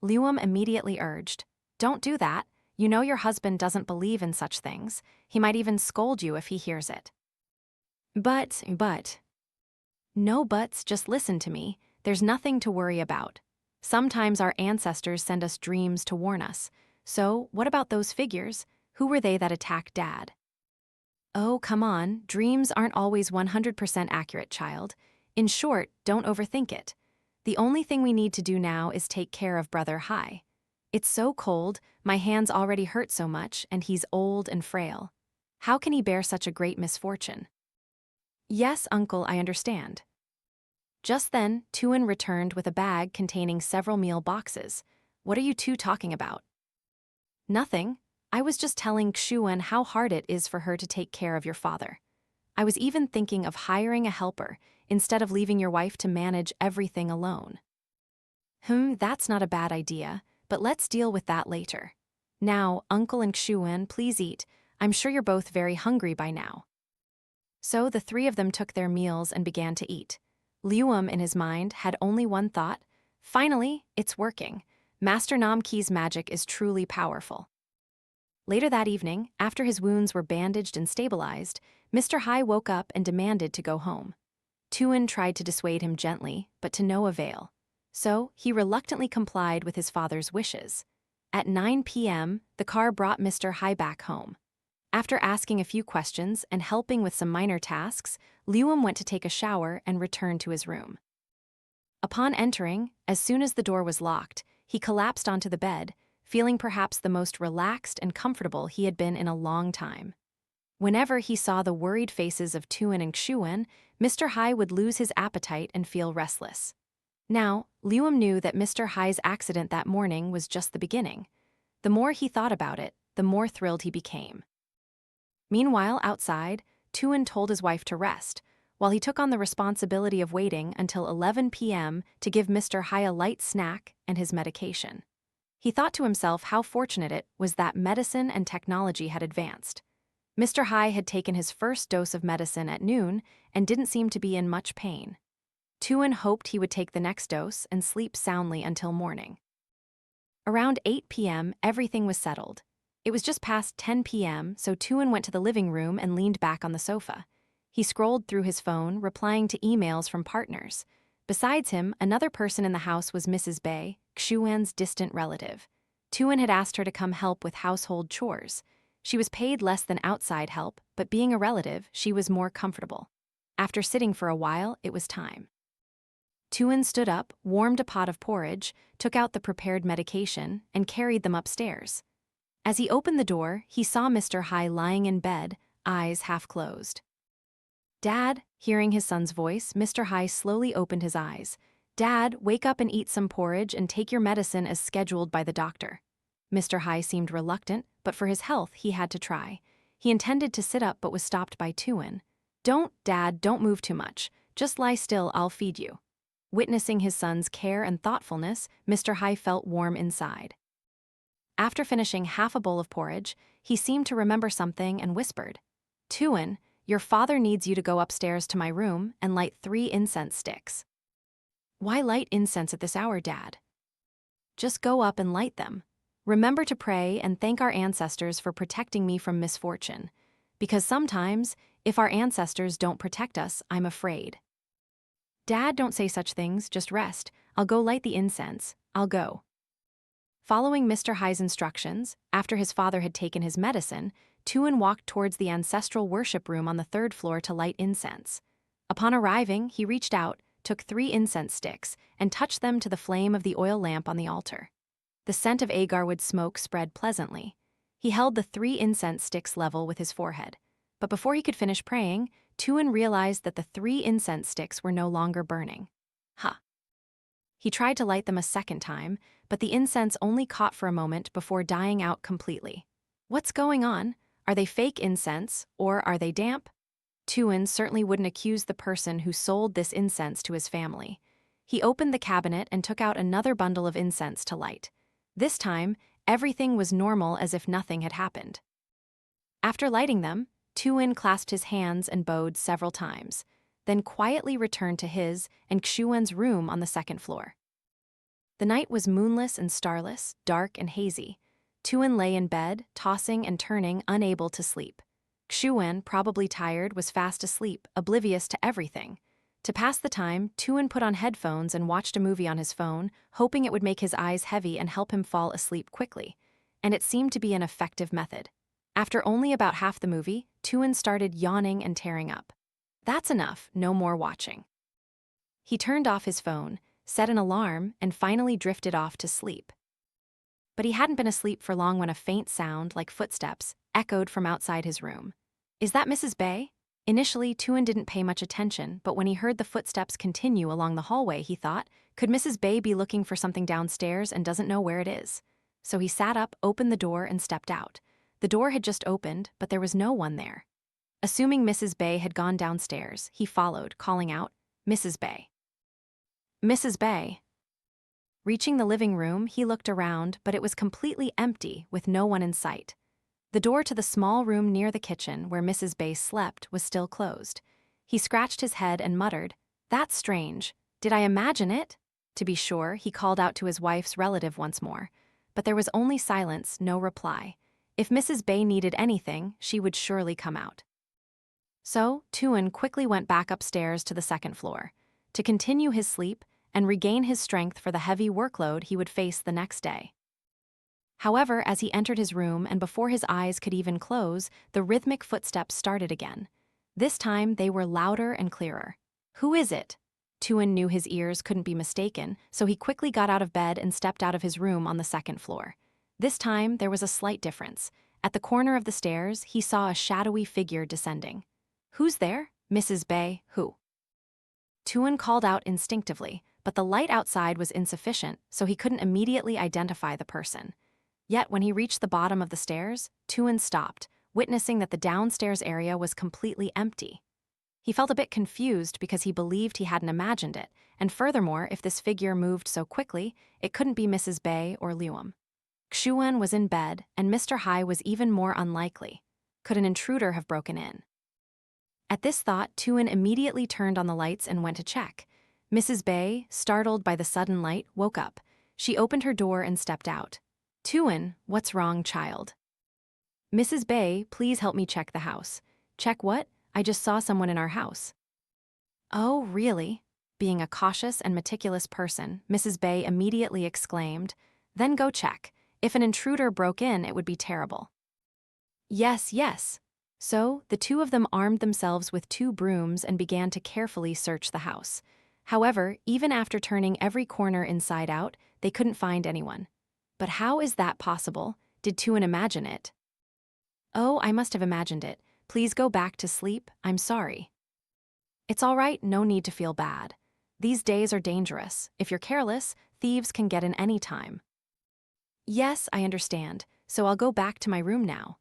Luom immediately urged, "Don't do that. You know your husband doesn't believe in such things. He might even scold you if he hears it." But. "No buts, just listen to me. There's nothing to worry about. Sometimes our ancestors send us dreams to warn us. So, what about those figures? Who were they that attacked Dad?" "Oh, come on. Dreams aren't always 100% accurate, child. In short, don't overthink it. The only thing we need to do now is take care of Brother Hai. It's so cold, my hands already hurt so much, and he's old and frail. How can he bear such a great misfortune?" "Yes, Uncle, I understand." Just then, Tuan returned with a bag containing several meal boxes. "What are you two talking about?" "Nothing. I was just telling Xuan how hard it is for her to take care of your father. I was even thinking of hiring a helper, instead of leaving your wife to manage everything alone." That's not a bad idea. But let's deal with that later. Now, Uncle and Xuan, please eat. I'm sure you're both very hungry by now. So the three of them took their meals and began to eat. Luom, in his mind, had only one thought. Finally, it's working. Master Namki's magic is truly powerful. Later that evening, after his wounds were bandaged and stabilized, Mr. Hai woke up and demanded to go home. Tuan tried to dissuade him gently, but to no avail. So, he reluctantly complied with his father's wishes. At 9 p.m., the car brought Mr. Hai back home. After asking a few questions and helping with some minor tasks, Luom went to take a shower and returned to his room. Upon entering, as soon as the door was locked, he collapsed onto the bed, feeling perhaps the most relaxed and comfortable he had been in a long time. Whenever he saw the worried faces of Tuan and Xuan, Mr. Hai would lose his appetite and feel restless. Now, Luom knew that Mr. Hai's accident that morning was just the beginning. The more he thought about it, the more thrilled he became. Meanwhile, outside, Tuan told his wife to rest, while he took on the responsibility of waiting until 11 p.m. to give Mr. Hai a light snack and his medication. He thought to himself how fortunate it was that medicine and technology had advanced. Mr. Hai had taken his first dose of medicine at noon and didn't seem to be in much pain. Tuan hoped he would take the next dose and sleep soundly until morning. Around 8 p.m., everything was settled. It was just past 10 p.m., so Tuan went to the living room and leaned back on the sofa. He scrolled through his phone, replying to emails from partners. Besides him, another person in the house was Mrs. Bei, Xuan's distant relative. Tuan had asked her to come help with household chores. She was paid less than outside help, but being a relative, she was more comfortable. After sitting for a while, it was time. Tuan stood up, warmed a pot of porridge, took out the prepared medication, and carried them upstairs. As he opened the door, he saw Mr. Hai lying in bed, eyes half closed. "Dad," hearing his son's voice, Mr. Hai slowly opened his eyes. "Dad, wake up and eat some porridge and take your medicine as scheduled by the doctor." Mr. Hai seemed reluctant, but for his health he had to try. He intended to sit up but was stopped by Tuan. "Don't, Dad, don't move too much. Just lie still, I'll feed you." Witnessing his son's care and thoughtfulness, Mr. Hai felt warm inside. After finishing half a bowl of porridge, he seemed to remember something and whispered, "Tuan, your father needs you to go upstairs to my room and light 3 incense sticks." "Why light incense at this hour, Dad?" "Just go up and light them. Remember to pray and thank our ancestors for protecting me from misfortune. Because sometimes, if our ancestors don't protect us, I'm afraid." "Dad, don't say such things, just rest. I'll go light the incense. I'll go." Following Mr. Hai's instructions, after his father had taken his medicine, Tuan walked towards the ancestral worship room on the 3rd floor to light incense. Upon arriving, he reached out, took 3 incense sticks, and touched them to the flame of the oil lamp on the altar. The scent of agarwood smoke spread pleasantly. He held the 3 incense sticks level with his forehead. But before he could finish praying, Tuan realized that the 3 incense sticks were no longer burning. He tried to light them a second time, but the incense only caught for a moment before dying out completely. What's going on? Are they fake incense, or are they damp? Tuan certainly wouldn't accuse the person who sold this incense to his family. He opened the cabinet and took out another bundle of incense to light. This time, everything was normal as if nothing had happened. After lighting them, Tuan clasped his hands and bowed several times, then quietly returned to his and Xuan's room on the 2nd floor. The night was moonless and starless, dark and hazy. Tuan lay in bed, tossing and turning, unable to sleep. Xuan, probably tired, was fast asleep, oblivious to everything. To pass the time, Tuan put on headphones and watched a movie on his phone, hoping it would make his eyes heavy and help him fall asleep quickly. And it seemed to be an effective method. After only about half the movie, Tuan started yawning and tearing up. That's enough, no more watching. He turned off his phone, set an alarm, and finally drifted off to sleep. But he hadn't been asleep for long when a faint sound, like footsteps, echoed from outside his room. "Is that Mrs. Bei?" Initially, Tuan didn't pay much attention, but when he heard the footsteps continue along the hallway, he thought, could Mrs. Bei be looking for something downstairs and doesn't know where it is? So he sat up, opened the door, and stepped out. The door had just opened, but there was no one there. Assuming Mrs. Bei had gone downstairs, he followed, calling out, "Mrs. Bei. Mrs. Bei." Reaching the living room, he looked around, but it was completely empty, with no one in sight. The door to the small room near the kitchen, where Mrs. Bei slept, was still closed. He scratched his head and muttered, "That's strange. Did I imagine it?" To be sure, he called out to his wife's relative once more, but there was only silence, no reply. If Mrs. Bay needed anything, she would surely come out. So, Tuan quickly went back upstairs to the second floor, to continue his sleep and regain his strength for the heavy workload he would face the next day. However, as he entered his room and before his eyes could even close, the rhythmic footsteps started again. This time, they were louder and clearer. "Who is it?" Tuan knew his ears couldn't be mistaken, so he quickly got out of bed and stepped out of his room on the second floor. This time, there was a slight difference. At the corner of the stairs, he saw a shadowy figure descending. "Who's there?" "Mrs. Bay, who?" Tuan called out instinctively, but the light outside was insufficient, so he couldn't immediately identify the person. Yet when he reached the bottom of the stairs, Tuan stopped, witnessing that the downstairs area was completely empty. He felt a bit confused because he believed he hadn't imagined it, and furthermore, if this figure moved so quickly, it couldn't be Mrs. Bay or Luom. Xuan was in bed, and Mr. Hai was even more unlikely. Could an intruder have broken in? At this thought, Tuan immediately turned on the lights and went to check. Mrs. Bay, startled by the sudden light, woke up. She opened her door and stepped out. "Tuan, what's wrong, child?" "Mrs. Bay, please help me check the house." "Check what? I just saw someone in our house." "Oh, really?" Being a cautious and meticulous person, Mrs. Bay immediately exclaimed, "Then go check. If an intruder broke in, it would be terrible." "Yes, yes." So, the two of them armed themselves with 2 brooms and began to carefully search the house. However, even after turning every corner inside out, they couldn't find anyone. But how is that possible? Did Tuan imagine it? "Oh, I must have imagined it. Please go back to sleep, I'm sorry." "It's all right, no need to feel bad. These days are dangerous. If you're careless, thieves can get in any time." "Yes, I understand, so I'll go back to my room now."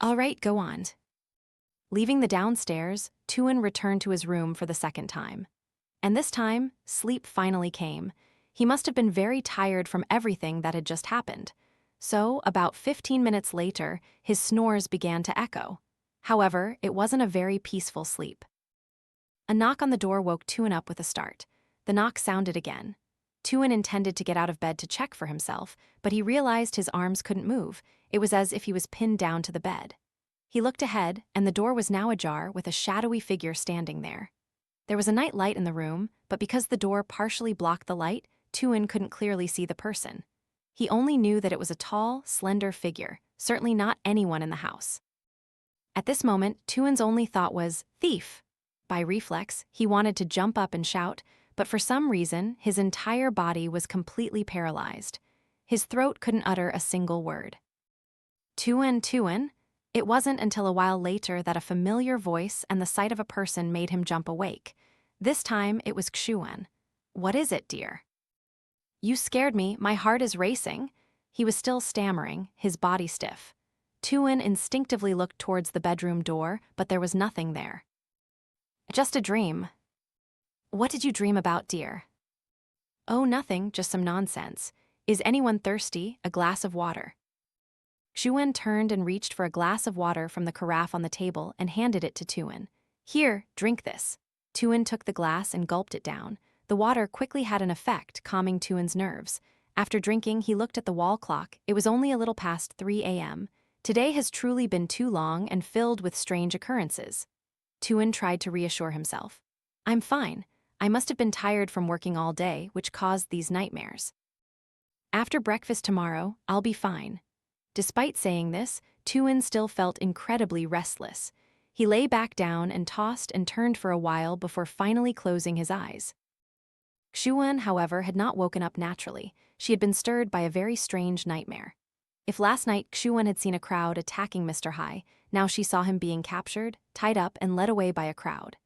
"All right, go on." Leaving the downstairs, Tuan returned to his room for the second time. And this time, sleep finally came. He must have been very tired from everything that had just happened. So, about 15 minutes later, his snores began to echo. However, it wasn't a very peaceful sleep. A knock on the door woke Tuan up with a start. The knock sounded again. Tuan intended to get out of bed to check for himself, but he realized his arms couldn't move. It was as if he was pinned down to the bed. He looked ahead, and the door was now ajar with a shadowy figure standing there. There was a night light in the room, but because the door partially blocked the light, Tuan couldn't clearly see the person. He only knew that it was a tall, slender figure, certainly not anyone in the house. At this moment, Tuan's only thought was, "Thief!" By reflex, he wanted to jump up and shout, but for some reason, his entire body was completely paralyzed. His throat couldn't utter a single word. "Tuan, Tuan?" It wasn't until a while later that a familiar voice and the sight of a person made him jump awake. This time, it was Xuan. "What is it, dear?" "You scared me, my heart is racing." He was still stammering, his body stiff. Tuan instinctively looked towards the bedroom door, but there was nothing there. "Just a dream." "What did you dream about, dear?" "Oh, nothing, just some nonsense. Is anyone thirsty? A glass of water." Xuan turned and reached for a glass of water from the carafe on the table and handed it to Tuan. "Here, drink this." Tuan took the glass and gulped it down. The water quickly had an effect, calming Tuan's nerves. After drinking, he looked at the wall clock. It was only a little past 3 a.m. Today has truly been too long and filled with strange occurrences. Tuan tried to reassure himself. "I'm fine. I must have been tired from working all day, which caused these nightmares. After breakfast tomorrow, I'll be fine." Despite saying this, Tuan still felt incredibly restless. He lay back down and tossed and turned for a while before finally closing his eyes. Xuan, however, had not woken up naturally. She had been stirred by a very strange nightmare. If last night Xuan had seen a crowd attacking Mr. Hai, now she saw him being captured, tied up, and led away by a crowd.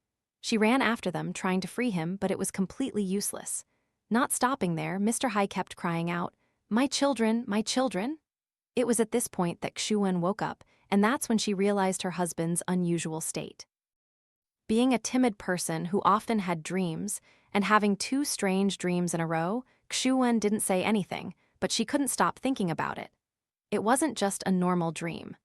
She ran after them, trying to free him, but it was completely useless. Not stopping there, Mr. Hai kept crying out, "My children, my children!" It was at this point that Xuan woke up, and that's when she realized her husband's unusual state. Being a timid person who often had dreams, and having 2 strange dreams in a row, Xuan didn't say anything, but she couldn't stop thinking about it. It wasn't just a normal dream.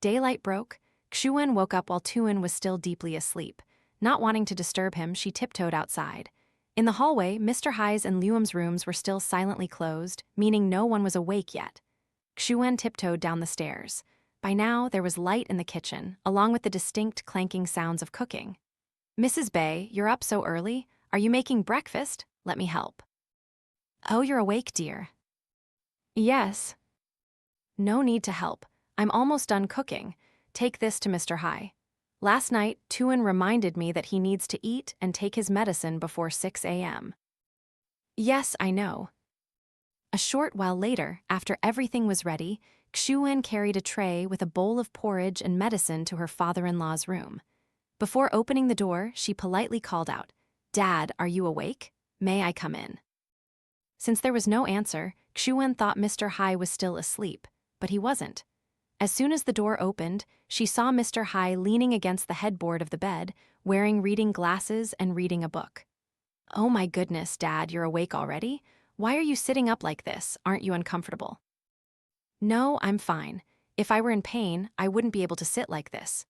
Daylight broke. Xuan woke up while Tuan was still deeply asleep. Not wanting to disturb him, she tiptoed outside. In the hallway, Mr. Hai's and Luom's rooms were still silently closed, meaning no one was awake yet. Xuan tiptoed down the stairs. By now, there was light in the kitchen, along with the distinct clanking sounds of cooking. "Mrs. Bay, you're up so early? Are you making breakfast? Let me help." "Oh, you're awake, dear." "Yes." "No need to help. I'm almost done cooking. Take this to Mr. Hai. Last night, Tuan reminded me that he needs to eat and take his medicine before 6 a.m. "Yes, I know." A short while later, after everything was ready, Xuan carried a tray with a bowl of porridge and medicine to her father-in-law's room. Before opening the door, she politely called out, "Dad, are you awake? May I come in?" Since there was no answer, Xuan thought Mr. Hai was still asleep, but he wasn't. As soon as the door opened, she saw Mr. Hai leaning against the headboard of the bed, wearing reading glasses and reading a book. "Oh my goodness, Dad, you're awake already? Why are you sitting up like this? Aren't you uncomfortable?" "No, I'm fine. If I were in pain, I wouldn't be able to sit like this."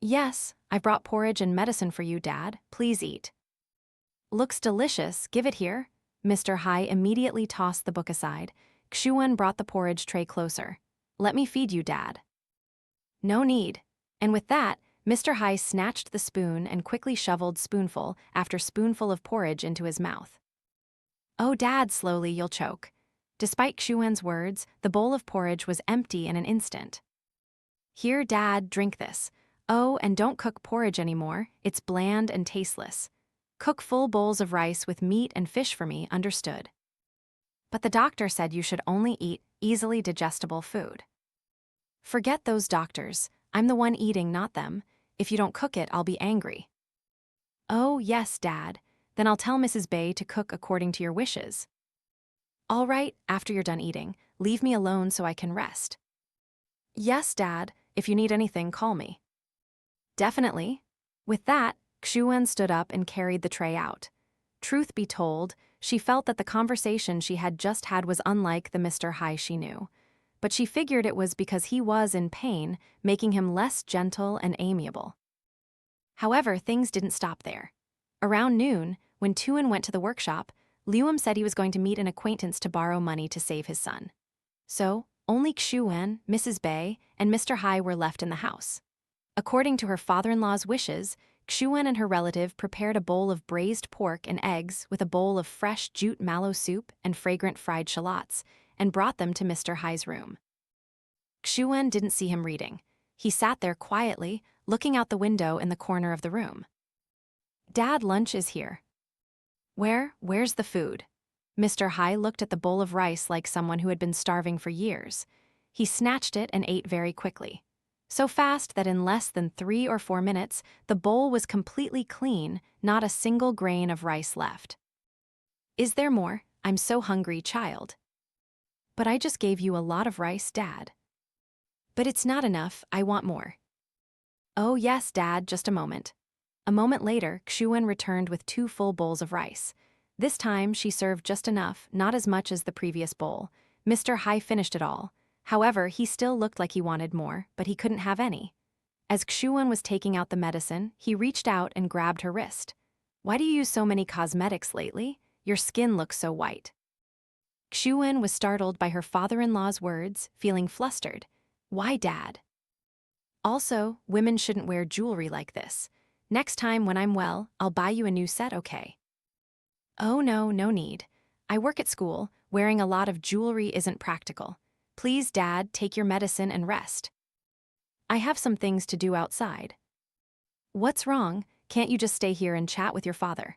"Yes, I brought porridge and medicine for you, Dad. Please eat." "Looks delicious. Give it here." Mr. Hai immediately tossed the book aside. Xuan brought the porridge tray closer. "Let me feed you, Dad." "No need." And with that, Mr. Hai snatched the spoon and quickly shoveled spoonful after spoonful of porridge into his mouth. "Oh, Dad, slowly, you'll choke." Despite Xuan's words, the bowl of porridge was empty in an instant. "Here, Dad, drink this. Oh, and don't cook porridge anymore. It's bland and tasteless. Cook full bowls of rice with meat and fish for me, understood?" "But the doctor said you should only eat easily digestible food." "Forget those doctors. I'm the one eating, not them. If you don't cook it, I'll be angry." "Oh, yes, Dad. Then I'll tell Mrs. Bay to cook according to your wishes." "All right, after you're done eating, leave me alone so I can rest." "Yes, Dad. If you need anything, call me." "Definitely." With that, Xuan stood up and carried the tray out. Truth be told, she felt that the conversation she had just had was unlike the Mr. Hai she knew. But she figured it was because he was in pain, making him less gentle and amiable. However, things didn't stop there. Around noon, when Tuan went to the workshop, Luom said he was going to meet an acquaintance to borrow money to save his son. So, only Xuan, Mrs. Bay, and Mr. Hai were left in the house. According to her father-in-law's wishes, Xuan and her relative prepared a bowl of braised pork and eggs with a bowl of fresh jute mallow soup and fragrant fried shallots, and brought them to Mr. Hai's room. Xuan didn't see him reading. He sat there quietly, looking out the window in the corner of the room. "Dad, lunch is here." Where's the food?" Mr. Hai looked at the bowl of rice like someone who had been starving for years. He snatched it and ate very quickly. So fast that in less than 3 or 4 minutes, the bowl was completely clean, not a single grain of rice left. "Is there more? I'm so hungry, child." "But I just gave you a lot of rice, Dad." "But it's not enough, I want more." "Oh yes, Dad, just a moment." A moment later, Xuan returned with 2 full bowls of rice. This time, she served just enough, not as much as the previous bowl. Mr. Hai finished it all. However, he still looked like he wanted more, but he couldn't have any. As Xuan was taking out the medicine, he reached out and grabbed her wrist. "Why do you use so many cosmetics lately? Your skin looks so white." Xuan was startled by her father-in-law's words, feeling flustered. "Why, Dad?" "Also, women shouldn't wear jewelry like this. Next time when I'm well, I'll buy you a new set, okay?" "Oh no, no need. I work at school. Wearing a lot of jewelry isn't practical. Please, Dad, take your medicine and rest." "I have some things to do outside." "What's wrong? Can't you just stay here and chat with your father?"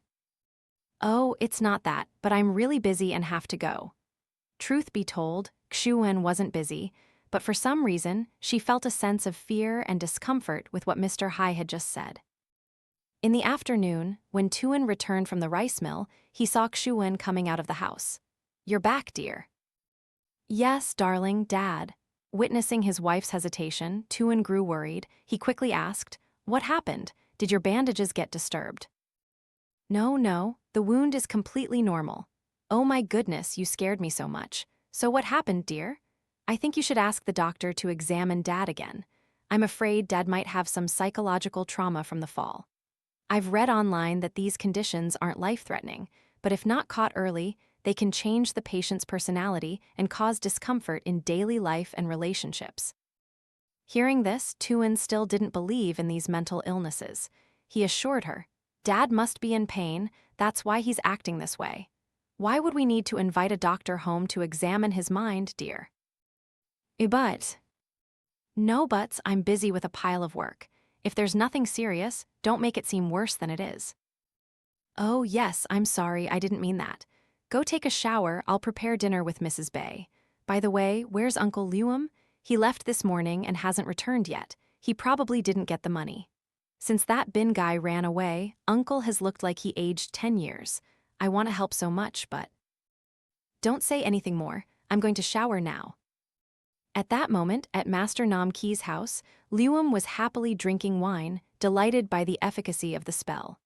"Oh, it's not that, but I'm really busy and have to go." Truth be told, Xuan wasn't busy, but for some reason, she felt a sense of fear and discomfort with what Mr. Hai had just said. In the afternoon, when Tuan returned from the rice mill, he saw Xuan coming out of the house. "You're back, dear." "Yes, darling, Dad." Witnessing his wife's hesitation, Tuan grew worried. He quickly asked, "What happened? Did your bandages get disturbed?" No, the wound is completely normal." "Oh my goodness, you scared me so much. So what happened, dear?" "I think you should ask the doctor to examine Dad again. I'm afraid Dad might have some psychological trauma from the fall." I've read online that these conditions aren't life-threatening, but if not caught early, they can change the patient's personality and cause discomfort in daily life and relationships. Hearing this, Tuan still didn't believe in these mental illnesses. He assured her, "Dad must be in pain, that's why he's acting this way. Why would we need to invite a doctor home to examine his mind, dear?" But, no buts, I'm busy with a pile of work. If there's nothing serious, don't make it seem worse than it is. Oh, yes, I'm sorry, I didn't mean that. Go take a shower, I'll prepare dinner with Mrs. Bay. By the way, where's Uncle Luom? He left this morning and hasn't returned yet. He probably didn't get the money. Since that Binh guy ran away, Uncle has looked like he aged 10 years. I want to help so much, but... Don't say anything more, I'm going to shower now. At that moment, at Master Nam Ki's house, Luom was happily drinking wine, delighted by the efficacy of the spell.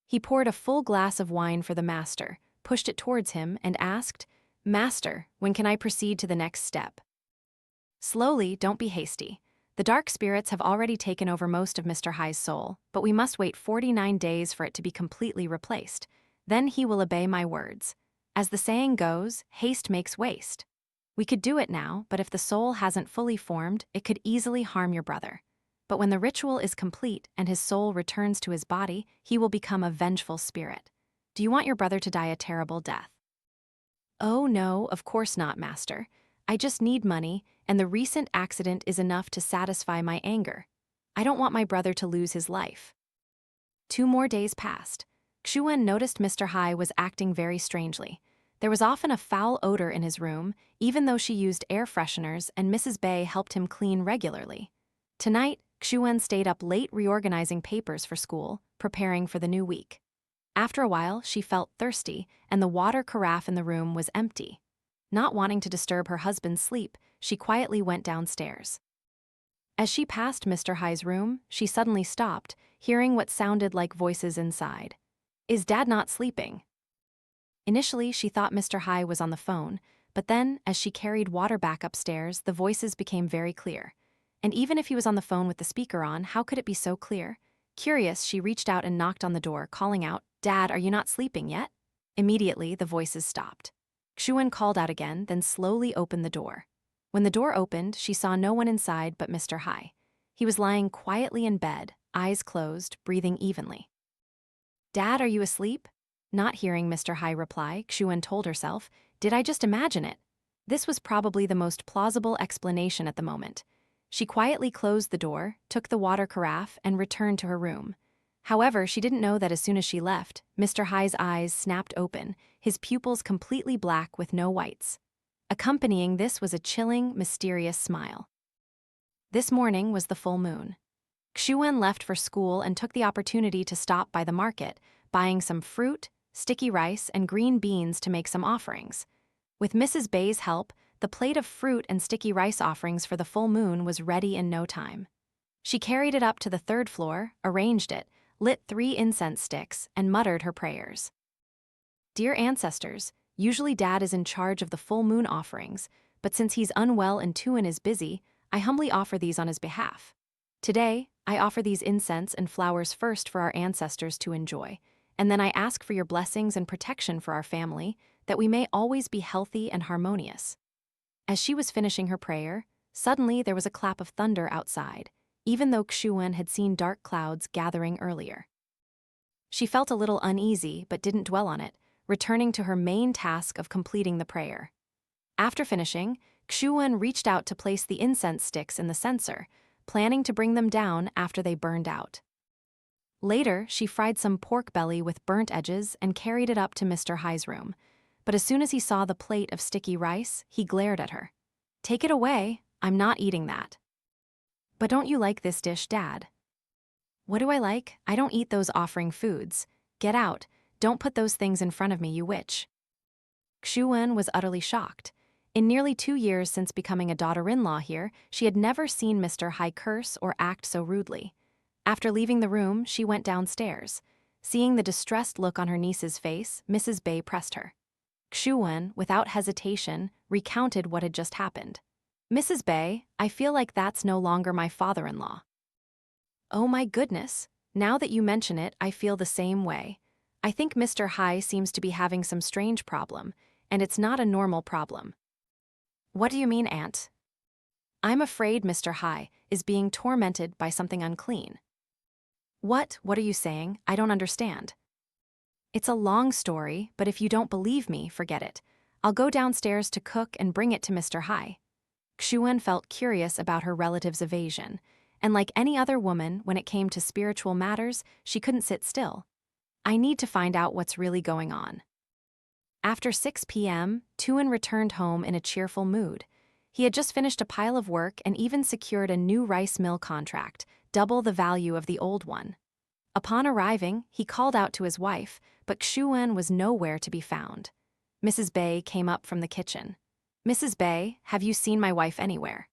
He poured a full glass of wine for the master, pushed it towards him, and asked, "Master, when can I proceed to the next step?" Slowly, don't be hasty. The dark spirits have already taken over most of Mr. Hai's soul, but we must wait 49 days for it to be completely replaced. Then he will obey my words. As the saying goes, haste makes waste. We could do it now, but if the soul hasn't fully formed, it could easily harm your brother. But when the ritual is complete and his soul returns to his body, he will become a vengeful spirit. Do you want your brother to die a terrible death? Oh no, of course not, Master. I just need money, and the recent accident is enough to satisfy my anger. I don't want my brother to lose his life. 2 more days passed. Xuan noticed Mr. Hai was acting very strangely. There was often a foul odor in his room, even though she used air fresheners and Mrs. Bay helped him clean regularly. Tonight, Xuan stayed up late reorganizing papers for school, preparing for the new week. After a while, she felt thirsty, and the water carafe in the room was empty. Not wanting to disturb her husband's sleep, she quietly went downstairs. As she passed Mr. Hai's room, she suddenly stopped, hearing what sounded like voices inside. Is Dad not sleeping? Initially, she thought Mr. Hai was on the phone, but then, as she carried water back upstairs, the voices became very clear. And even if he was on the phone with the speaker on, how could it be so clear? Curious, she reached out and knocked on the door, calling out, "Dad, are you not sleeping yet?" Immediately, the voices stopped. Xuan called out again, then slowly opened the door. When the door opened, she saw no one inside but Mr. Hai. He was lying quietly in bed, eyes closed, breathing evenly. "Dad, are you asleep?" Not hearing Mr. Hai reply, Xuan told herself, "Did I just imagine it?" This was probably the most plausible explanation at the moment. She quietly closed the door, took the water carafe, and returned to her room. However, she didn't know that as soon as she left, Mr. Hai's eyes snapped open, his pupils completely black with no whites. Accompanying this was a chilling, mysterious smile. This morning was the full moon. Xuan left for school and took the opportunity to stop by the market, buying some fruit, sticky rice, and green beans to make some offerings. With Mrs. Bay's help, the plate of fruit and sticky rice offerings for the full moon was ready in no time. She carried it up to the 3rd floor, arranged it, lit 3 incense sticks, and muttered her prayers. Dear ancestors, usually Dad is in charge of the full moon offerings, but since he's unwell and Tuan is busy, I humbly offer these on his behalf. Today, I offer these incense and flowers first for our ancestors to enjoy, and then I ask for your blessings and protection for our family, that we may always be healthy and harmonious. As she was finishing her prayer, suddenly there was a clap of thunder outside, even though Xuan had seen dark clouds gathering earlier. She felt a little uneasy but didn't dwell on it, returning to her main task of completing the prayer. After finishing, Xuan reached out to place the incense sticks in the censer, planning to bring them down after they burned out. Later, she fried some pork belly with burnt edges and carried it up to Mr. Hai's room. But as soon as he saw the plate of sticky rice, he glared at her. "Take it away, I'm not eating that." "But don't you like this dish, Dad?" "What do I like? I don't eat those offering foods. Get out, don't put those things in front of me, you witch." Xuan was utterly shocked. In nearly 2 years since becoming a daughter-in-law here, she had never seen Mr. Hai curse or act so rudely. After leaving the room, she went downstairs. Seeing the distressed look on her niece's face, Mrs. Bay pressed her. Xuan, without hesitation, recounted what had just happened. "Mrs. Bay, I feel like that's no longer my father-in-law." "Oh my goodness, Now that you mention it, I feel the same way. I think Mr. Hai seems to be having some strange problem, and it's not a normal problem. What do you mean, Aunt? I'm afraid Mr. Hai is being tormented by something unclean. What are you saying? I don't understand. It's a long story, but if you don't believe me, forget it. I'll go downstairs to cook and bring it to Mr. Hai. Xuan felt curious about her relative's evasion, and like any other woman, when it came to spiritual matters, she couldn't sit still. I need to find out what's really going on. After 6 p.m., Tuan returned home in a cheerful mood. He had just finished a pile of work and even secured a new rice mill contract, double the value of the old one. Upon arriving, he called out to his wife, but Xuan was nowhere to be found. Mrs. Bay came up from the kitchen. Mrs. Bay, have you seen my wife anywhere?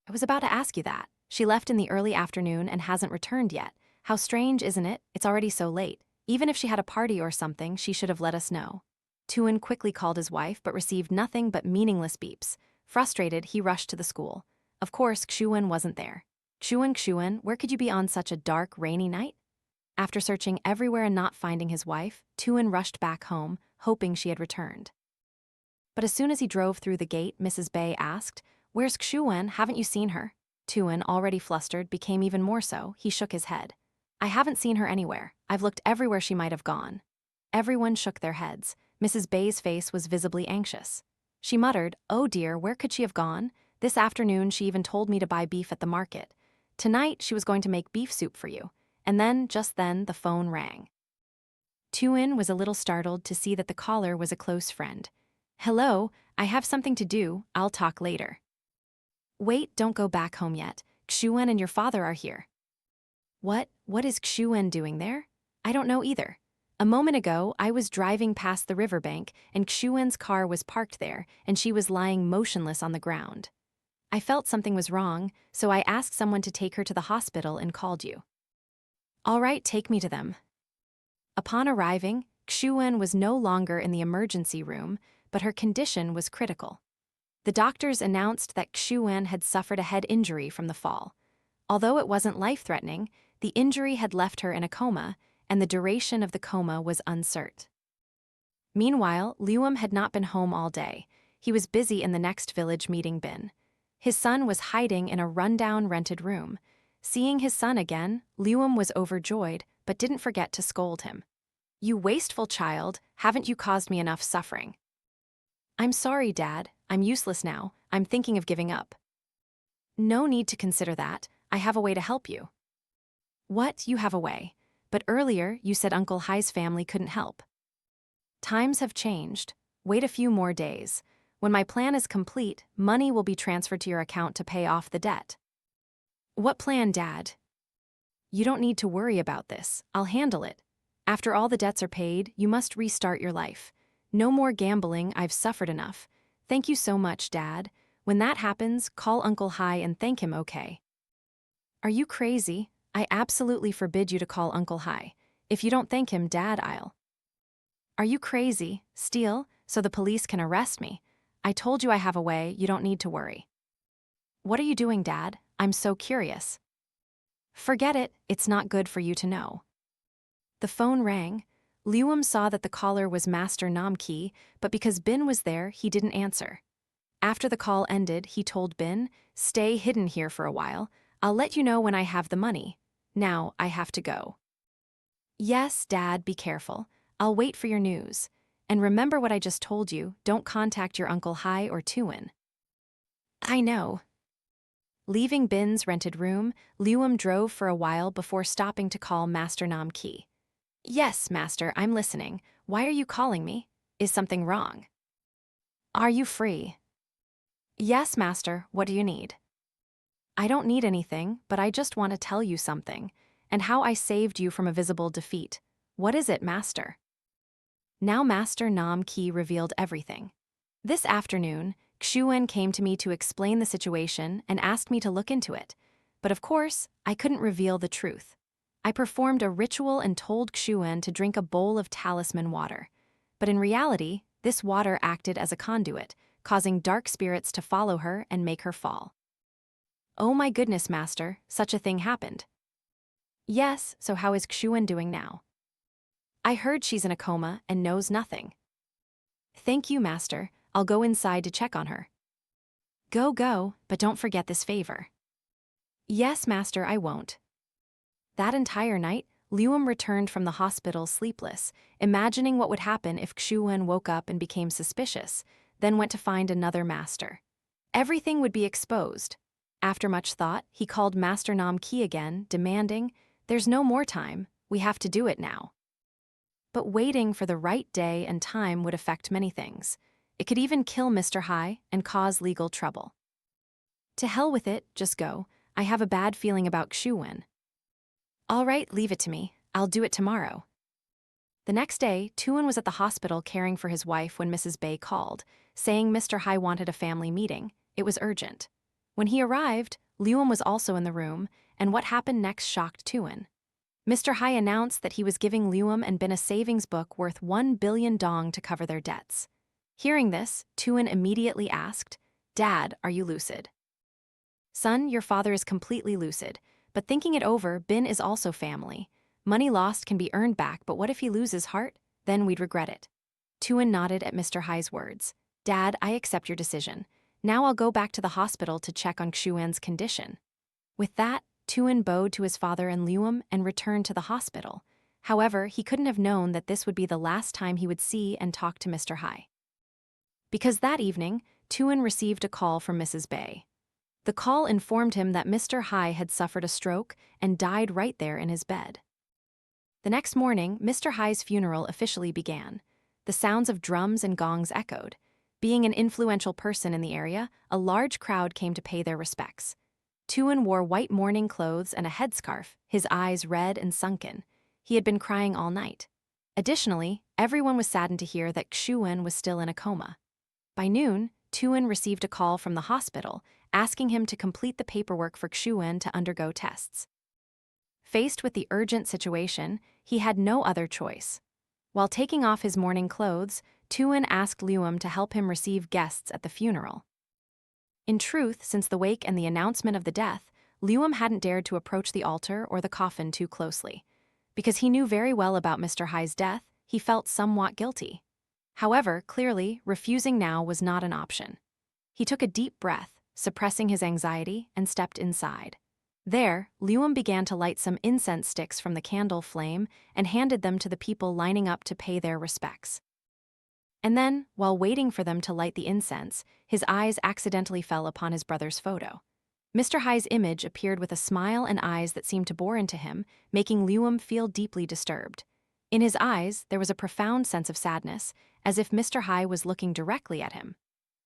I was about to ask you that. She left in the early afternoon and hasn't returned yet. How strange, isn't it? It's already so late. Even if she had a party or something, she should have let us know. Tuan quickly called his wife but received nothing but meaningless beeps. Frustrated, he rushed to the school. Of course, Xuan wasn't there. Xuan, where could you be on such a dark, rainy night? After searching everywhere and not finding his wife, Tuan rushed back home, hoping she had returned. But as soon as he drove through the gate, Mrs. Bay asked, "Where's Xuan? Haven't you seen her?" Tuan, already flustered, became even more so. He shook his head. "I haven't seen her anywhere. I've looked everywhere she might have gone." Everyone shook their heads. Mrs. Bay's face was visibly anxious. She muttered, "Oh dear, where could she have gone? This afternoon she even told me to buy beef at the market. Tonight she was going to make beef soup for you." And then, just then, the phone rang. Tuan was a little startled to see that the caller was a close friend. "Hello, I have something to do. I'll talk later." "Wait, don't go back home yet. Xuan and your father are here." What is Xuan doing there? I don't know either. A moment ago, I was driving past the riverbank, and Xuan's car was parked there, and she was lying motionless on the ground. I felt something was wrong, so I asked someone to take her to the hospital and called you. All right, take me to them. Upon arriving, Xuan was no longer in the emergency room, but her condition was critical. The doctors announced that Xuan had suffered a head injury from the fall. Although it wasn't life-threatening, the injury had left her in a coma, and the duration of the coma was uncertain. Meanwhile, Luom had not been home all day. He was busy in the next village meeting Binh. His son was hiding in a rundown rented room. Seeing his son again, Luom was overjoyed, but didn't forget to scold him. "You wasteful child, haven't you caused me enough suffering?" "I'm sorry, Dad. I'm useless now. I'm thinking of giving up." "No need to consider that. I have a way to help you." "What? You have a way? But earlier, you said Uncle Hai's family couldn't help." "Times have changed. Wait a few more days. When my plan is complete, money will be transferred to your account to pay off the debt." "What plan, Dad?" "You don't need to worry about this. I'll handle it. After all the debts are paid, you must restart your life. No more gambling, I've suffered enough. Thank you so much, Dad. When that happens, call Uncle Hai and thank him, okay?" "Are you crazy? I absolutely forbid you to call Uncle Hai. If you don't thank him, Dad, I'll." "Are you crazy? Steal? So the police can arrest me? I told you I have a way, you don't need to worry." "What are you doing, Dad? I'm so curious." "Forget it, it's not good for you to know." The phone rang. Luom saw that the caller was Master Nam Ki, but because Binh was there, he didn't answer. After the call ended, he told Binh, "Stay hidden here for a while. I'll let you know when I have the money. Now, I have to go." "Yes, Dad, be careful. I'll wait for your news. And remember what I just told you, don't contact your Uncle Hai or Tuan." "I know." Leaving Binh's rented room, Luom drove for a while before stopping to call Master Nam Ki. "Yes, Master, I'm listening. Why are you calling me? Is something wrong?" "Are you free?" "Yes, Master, what do you need?" "I don't need anything, but I just want to tell you something, and how I saved you from a visible defeat. What is it, Master?" Now Master Nam Ki revealed everything. "This afternoon, Xuan came to me to explain the situation and asked me to look into it. But of course, I couldn't reveal the truth. I performed a ritual and told Xuan to drink a bowl of talisman water. But in reality, this water acted as a conduit, causing dark spirits to follow her and make her fall." "Oh my goodness, Master, such a thing happened." Yes, so how is Xuan doing now? I heard she's in a coma and knows nothing. Thank you, master. I'll go inside to check on her. Go, go, but don't forget this favor. Yes, master, I won't. That entire night, Luom returned from the hospital sleepless, imagining what would happen if Xuan woke up and became suspicious, then went to find another master. Everything would be exposed. After much thought, he called Master Nam Ki again, demanding, "There's no more time, we have to do it now." But waiting for the right day and time would affect many things. It could even kill Mr. Hai and cause legal trouble. To hell with it, just go. I have a bad feeling about Xuan. All right, leave it to me. I'll do it tomorrow. The next day, Tuan was at the hospital caring for his wife when Mrs. Bay called, saying Mr. Hai wanted a family meeting. It was urgent. When he arrived, Luom was also in the room, and what happened next shocked Tuan. Mr. Hai announced that he was giving Luom and Binh a savings book worth 1 billion dong to cover their debts. Hearing this, Tuan immediately asked, "Dad, are you lucid?" "Son, your father is completely lucid, but thinking it over, Binh is also family. Money lost can be earned back, but what if he loses heart? Then we'd regret it." Tuan nodded at Mr. Hai's words. "Dad, I accept your decision. Now I'll go back to the hospital to check on Xuan's condition." With that, Tuan bowed to his father and Luom and returned to the hospital. However, he couldn't have known that this would be the last time he would see and talk to Mr. Hai. Because that evening, Tuan received a call from Mrs. Bay. The call informed him that Mr. Hai had suffered a stroke and died right there in his bed. The next morning, Mr. Hai's funeral officially began. The sounds of drums and gongs echoed. Being an influential person in the area, a large crowd came to pay their respects. Tuan wore white mourning clothes and a headscarf, his eyes red and sunken. He had been crying all night. Additionally, everyone was saddened to hear that Xuan was still in a coma. By noon, Tuan received a call from the hospital, asking him to complete the paperwork for Xuan to undergo tests. Faced with the urgent situation, he had no other choice. While taking off his mourning clothes, Tuan asked Luom to help him receive guests at the funeral. In truth, since the wake and the announcement of the death, Luom hadn't dared to approach the altar or the coffin too closely. Because he knew very well about Mr. Hai's death, he felt somewhat guilty. However, clearly, refusing now was not an option. He took a deep breath, suppressing his anxiety, and stepped inside. There, Luom began to light some incense sticks from the candle flame and handed them to the people lining up to pay their respects. And then, while waiting for them to light the incense, his eyes accidentally fell upon his brother's photo. Mr. Hai's image appeared with a smile and eyes that seemed to bore into him, making Luom feel deeply disturbed. In his eyes, there was a profound sense of sadness, as if Mr. Hai was looking directly at him.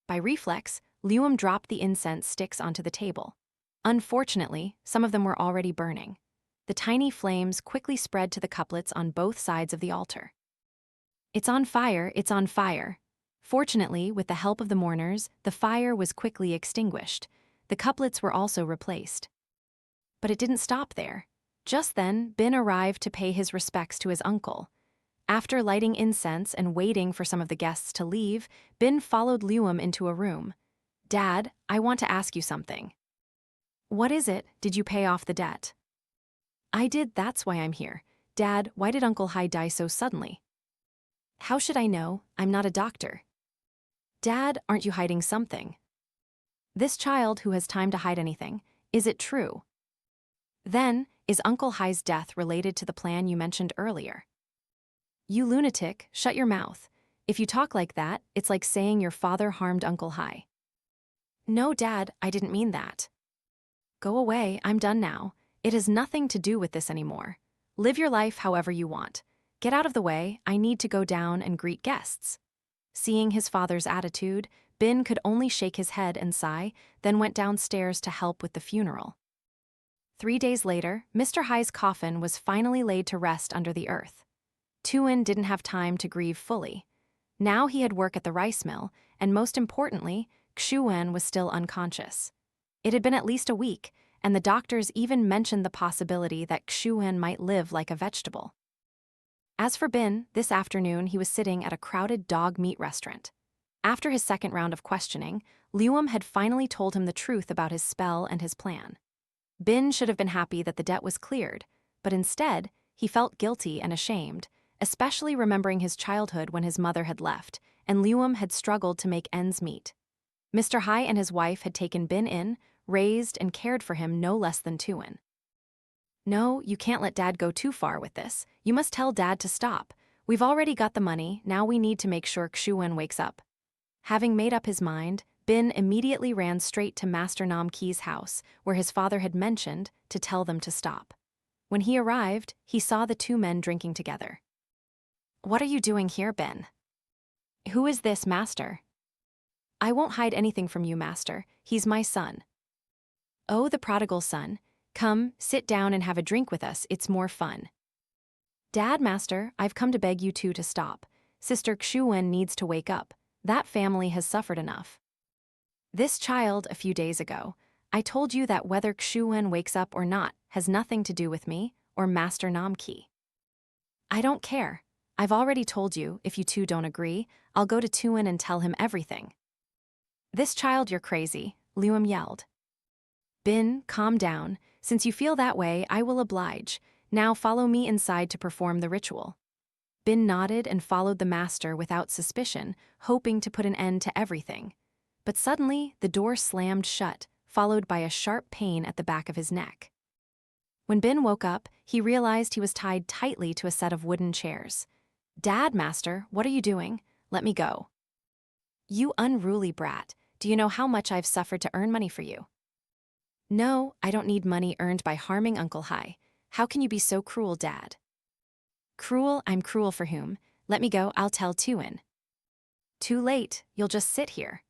By reflex, Luom dropped the incense sticks onto the table. Unfortunately, some of them were already burning. The tiny flames quickly spread to the couplets on both sides of the altar. "It's on fire, it's on fire." Fortunately, with the help of the mourners, the fire was quickly extinguished. The couplets were also replaced. But it didn't stop there. Just then, Binh arrived to pay his respects to his uncle. After lighting incense and waiting for some of the guests to leave, Binh followed Luom into a room. "Dad, I want to ask you something." "What is it? Did you pay off the debt?" "I did, that's why I'm here. Dad, why did Uncle Hai die so suddenly?" "How should I know? I'm not a doctor." "Dad, aren't you hiding something?" "This child who has time to hide anything, is it true?" "Then, is Uncle Hai's death related to the plan you mentioned earlier?" "You lunatic, shut your mouth. If you talk like that, it's like saying your father harmed Uncle Hai." "No, Dad, I didn't mean that." "Go away, I'm done now. It has nothing to do with this anymore. Live your life however you want. Get out of the way, I need to go down and greet guests." Seeing his father's attitude, Binh could only shake his head and sigh, then went downstairs to help with the funeral. 3 days later, Mr. Hai's coffin was finally laid to rest under the earth. Tuan didn't have time to grieve fully. Now he had work at the rice mill, and most importantly, Xuan was still unconscious. It had been at least a week, and the doctors even mentioned the possibility that Xuan might live like a vegetable. As for Binh, this afternoon he was sitting at a crowded dog meat restaurant. After his second round of questioning, Luom had finally told him the truth about his spell and his plan. Binh should have been happy that the debt was cleared, but instead, he felt guilty and ashamed, especially remembering his childhood when his mother had left, and Luom had struggled to make ends meet. Mr. Hai and his wife had taken Binh in, raised and cared for him no less than Xuan. "No, you can't let Dad go too far with this. You must tell Dad to stop. We've already got the money, now we need to make sure Xuan wakes up." Having made up his mind, Binh immediately ran straight to Master Nam Ki's house, where his father had mentioned, to tell them to stop. When he arrived, he saw the two men drinking together. "What are you doing here, Binh?" "Who is this, Master?" "I won't hide anything from you, Master. He's my son." "Oh, the prodigal son. Come, sit down and have a drink with us, it's more fun." "Dad, Master, I've come to beg you two to stop. Sister Xuan needs to wake up. That family has suffered enough. This child, a few days ago, I told you that whether Xuan wakes up or not has nothing to do with me or Master Nam Ki." "I don't care. I've already told you, if you two don't agree, I'll go to Tuan and tell him everything." "This child, you're crazy," Luom yelled. "Binh, calm down. Since you feel that way, I will oblige. Now follow me inside to perform the ritual." Binh nodded and followed the master without suspicion, hoping to put an end to everything. But suddenly, the door slammed shut, followed by a sharp pain at the back of his neck. When Binh woke up, he realized he was tied tightly to a set of wooden chairs. "Dad, Master, what are you doing? Let me go." "You unruly brat, do you know how much I've suffered to earn money for you?" "No, I don't need money earned by harming Uncle Hai. How can you be so cruel, Dad?" "Cruel, I'm cruel for whom? Let me go, I'll tell Tuan." "Too late, you'll just sit here.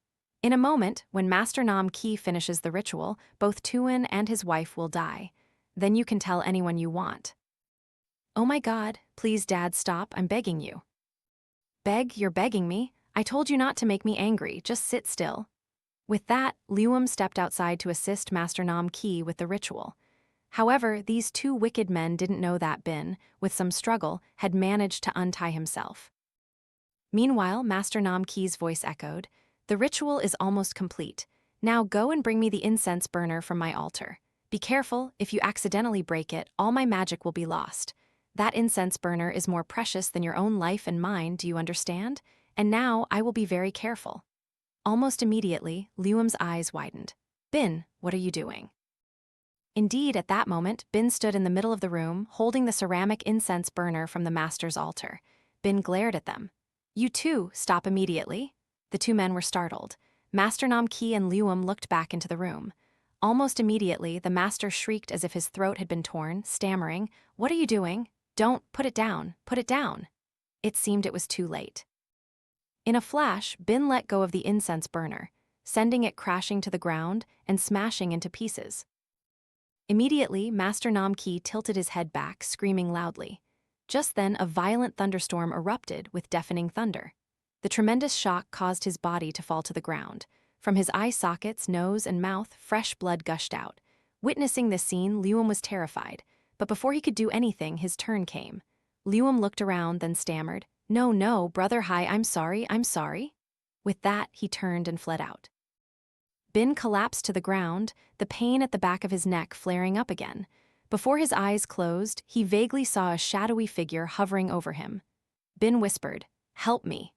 In a moment, when Master Nam Ki finishes the ritual, both Tuan and his wife will die. Then you can tell anyone you want." "Oh my God, please Dad, stop, I'm begging you." "Beg, you're begging me? I told you not to make me angry, just sit still." With that, Luom stepped outside to assist Master Nam Ki with the ritual. However, these two wicked men didn't know that Binh, with some struggle, had managed to untie himself. Meanwhile, Master Nam Ki's voice echoed, "The ritual is almost complete. Now go and bring me the incense burner from my altar. Be careful, if you accidentally break it, all my magic will be lost. That incense burner is more precious than your own life and mine, do you understand? And now I will be very careful." Almost immediately, Luom's eyes widened. "Binh, what are you doing?" Indeed, at that moment, Binh stood in the middle of the room, holding the ceramic incense burner from the master's altar. Binh glared at them. "You two, stop immediately." The two men were startled. Master Nam Ki and Luom looked back into the room. Almost immediately, the master shrieked as if his throat had been torn, stammering, "What are you doing? Don't, put it down, put it down." It seemed it was too late. In a flash, Binh let go of the incense burner, sending it crashing to the ground and smashing into pieces. Immediately, Master Nam Ki tilted his head back, screaming loudly. Just then, a violent thunderstorm erupted with deafening thunder. The tremendous shock caused his body to fall to the ground. From his eye sockets, nose, and mouth, fresh blood gushed out. Witnessing this scene, Luom was terrified, but before he could do anything, his turn came. Luom looked around, then stammered, "No, no, Brother Hai, I'm sorry, I'm sorry." With that, he turned and fled out. Binh collapsed to the ground, the pain at the back of his neck flaring up again. Before his eyes closed, he vaguely saw a shadowy figure hovering over him. Binh whispered, "Help me."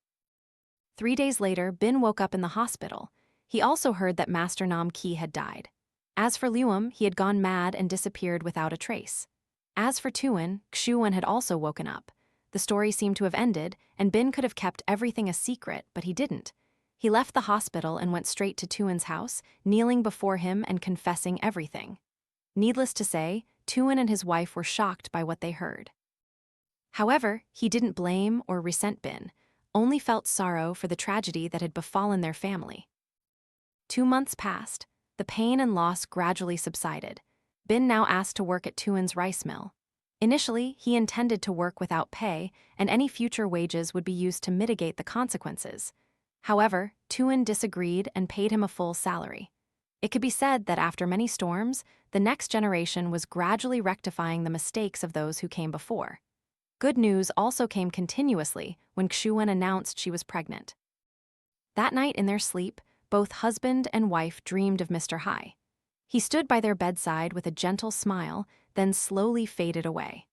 3 days later, Binh woke up in the hospital. He also heard that Master Nam Ki had died. As for Luom, he had gone mad and disappeared without a trace. As for Tuan, Xuan had also woken up. The story seemed to have ended, and Binh could have kept everything a secret, but he didn't. He left the hospital and went straight to Tuan's house, kneeling before him and confessing everything. Needless to say, Tuan and his wife were shocked by what they heard. However, he didn't blame or resent Binh, only felt sorrow for the tragedy that had befallen their family. 2 months passed. The pain and loss gradually subsided. Binh now asked to work at Tuan's rice mill. Initially, he intended to work without pay, and any future wages would be used to mitigate the consequences. However, Tuan disagreed and paid him a full salary. It could be said that after many storms, the next generation was gradually rectifying the mistakes of those who came before. Good news also came continuously when Xuan announced she was pregnant. That night in their sleep, both husband and wife dreamed of Mr. Hai. He stood by their bedside with a gentle smile, then slowly faded away.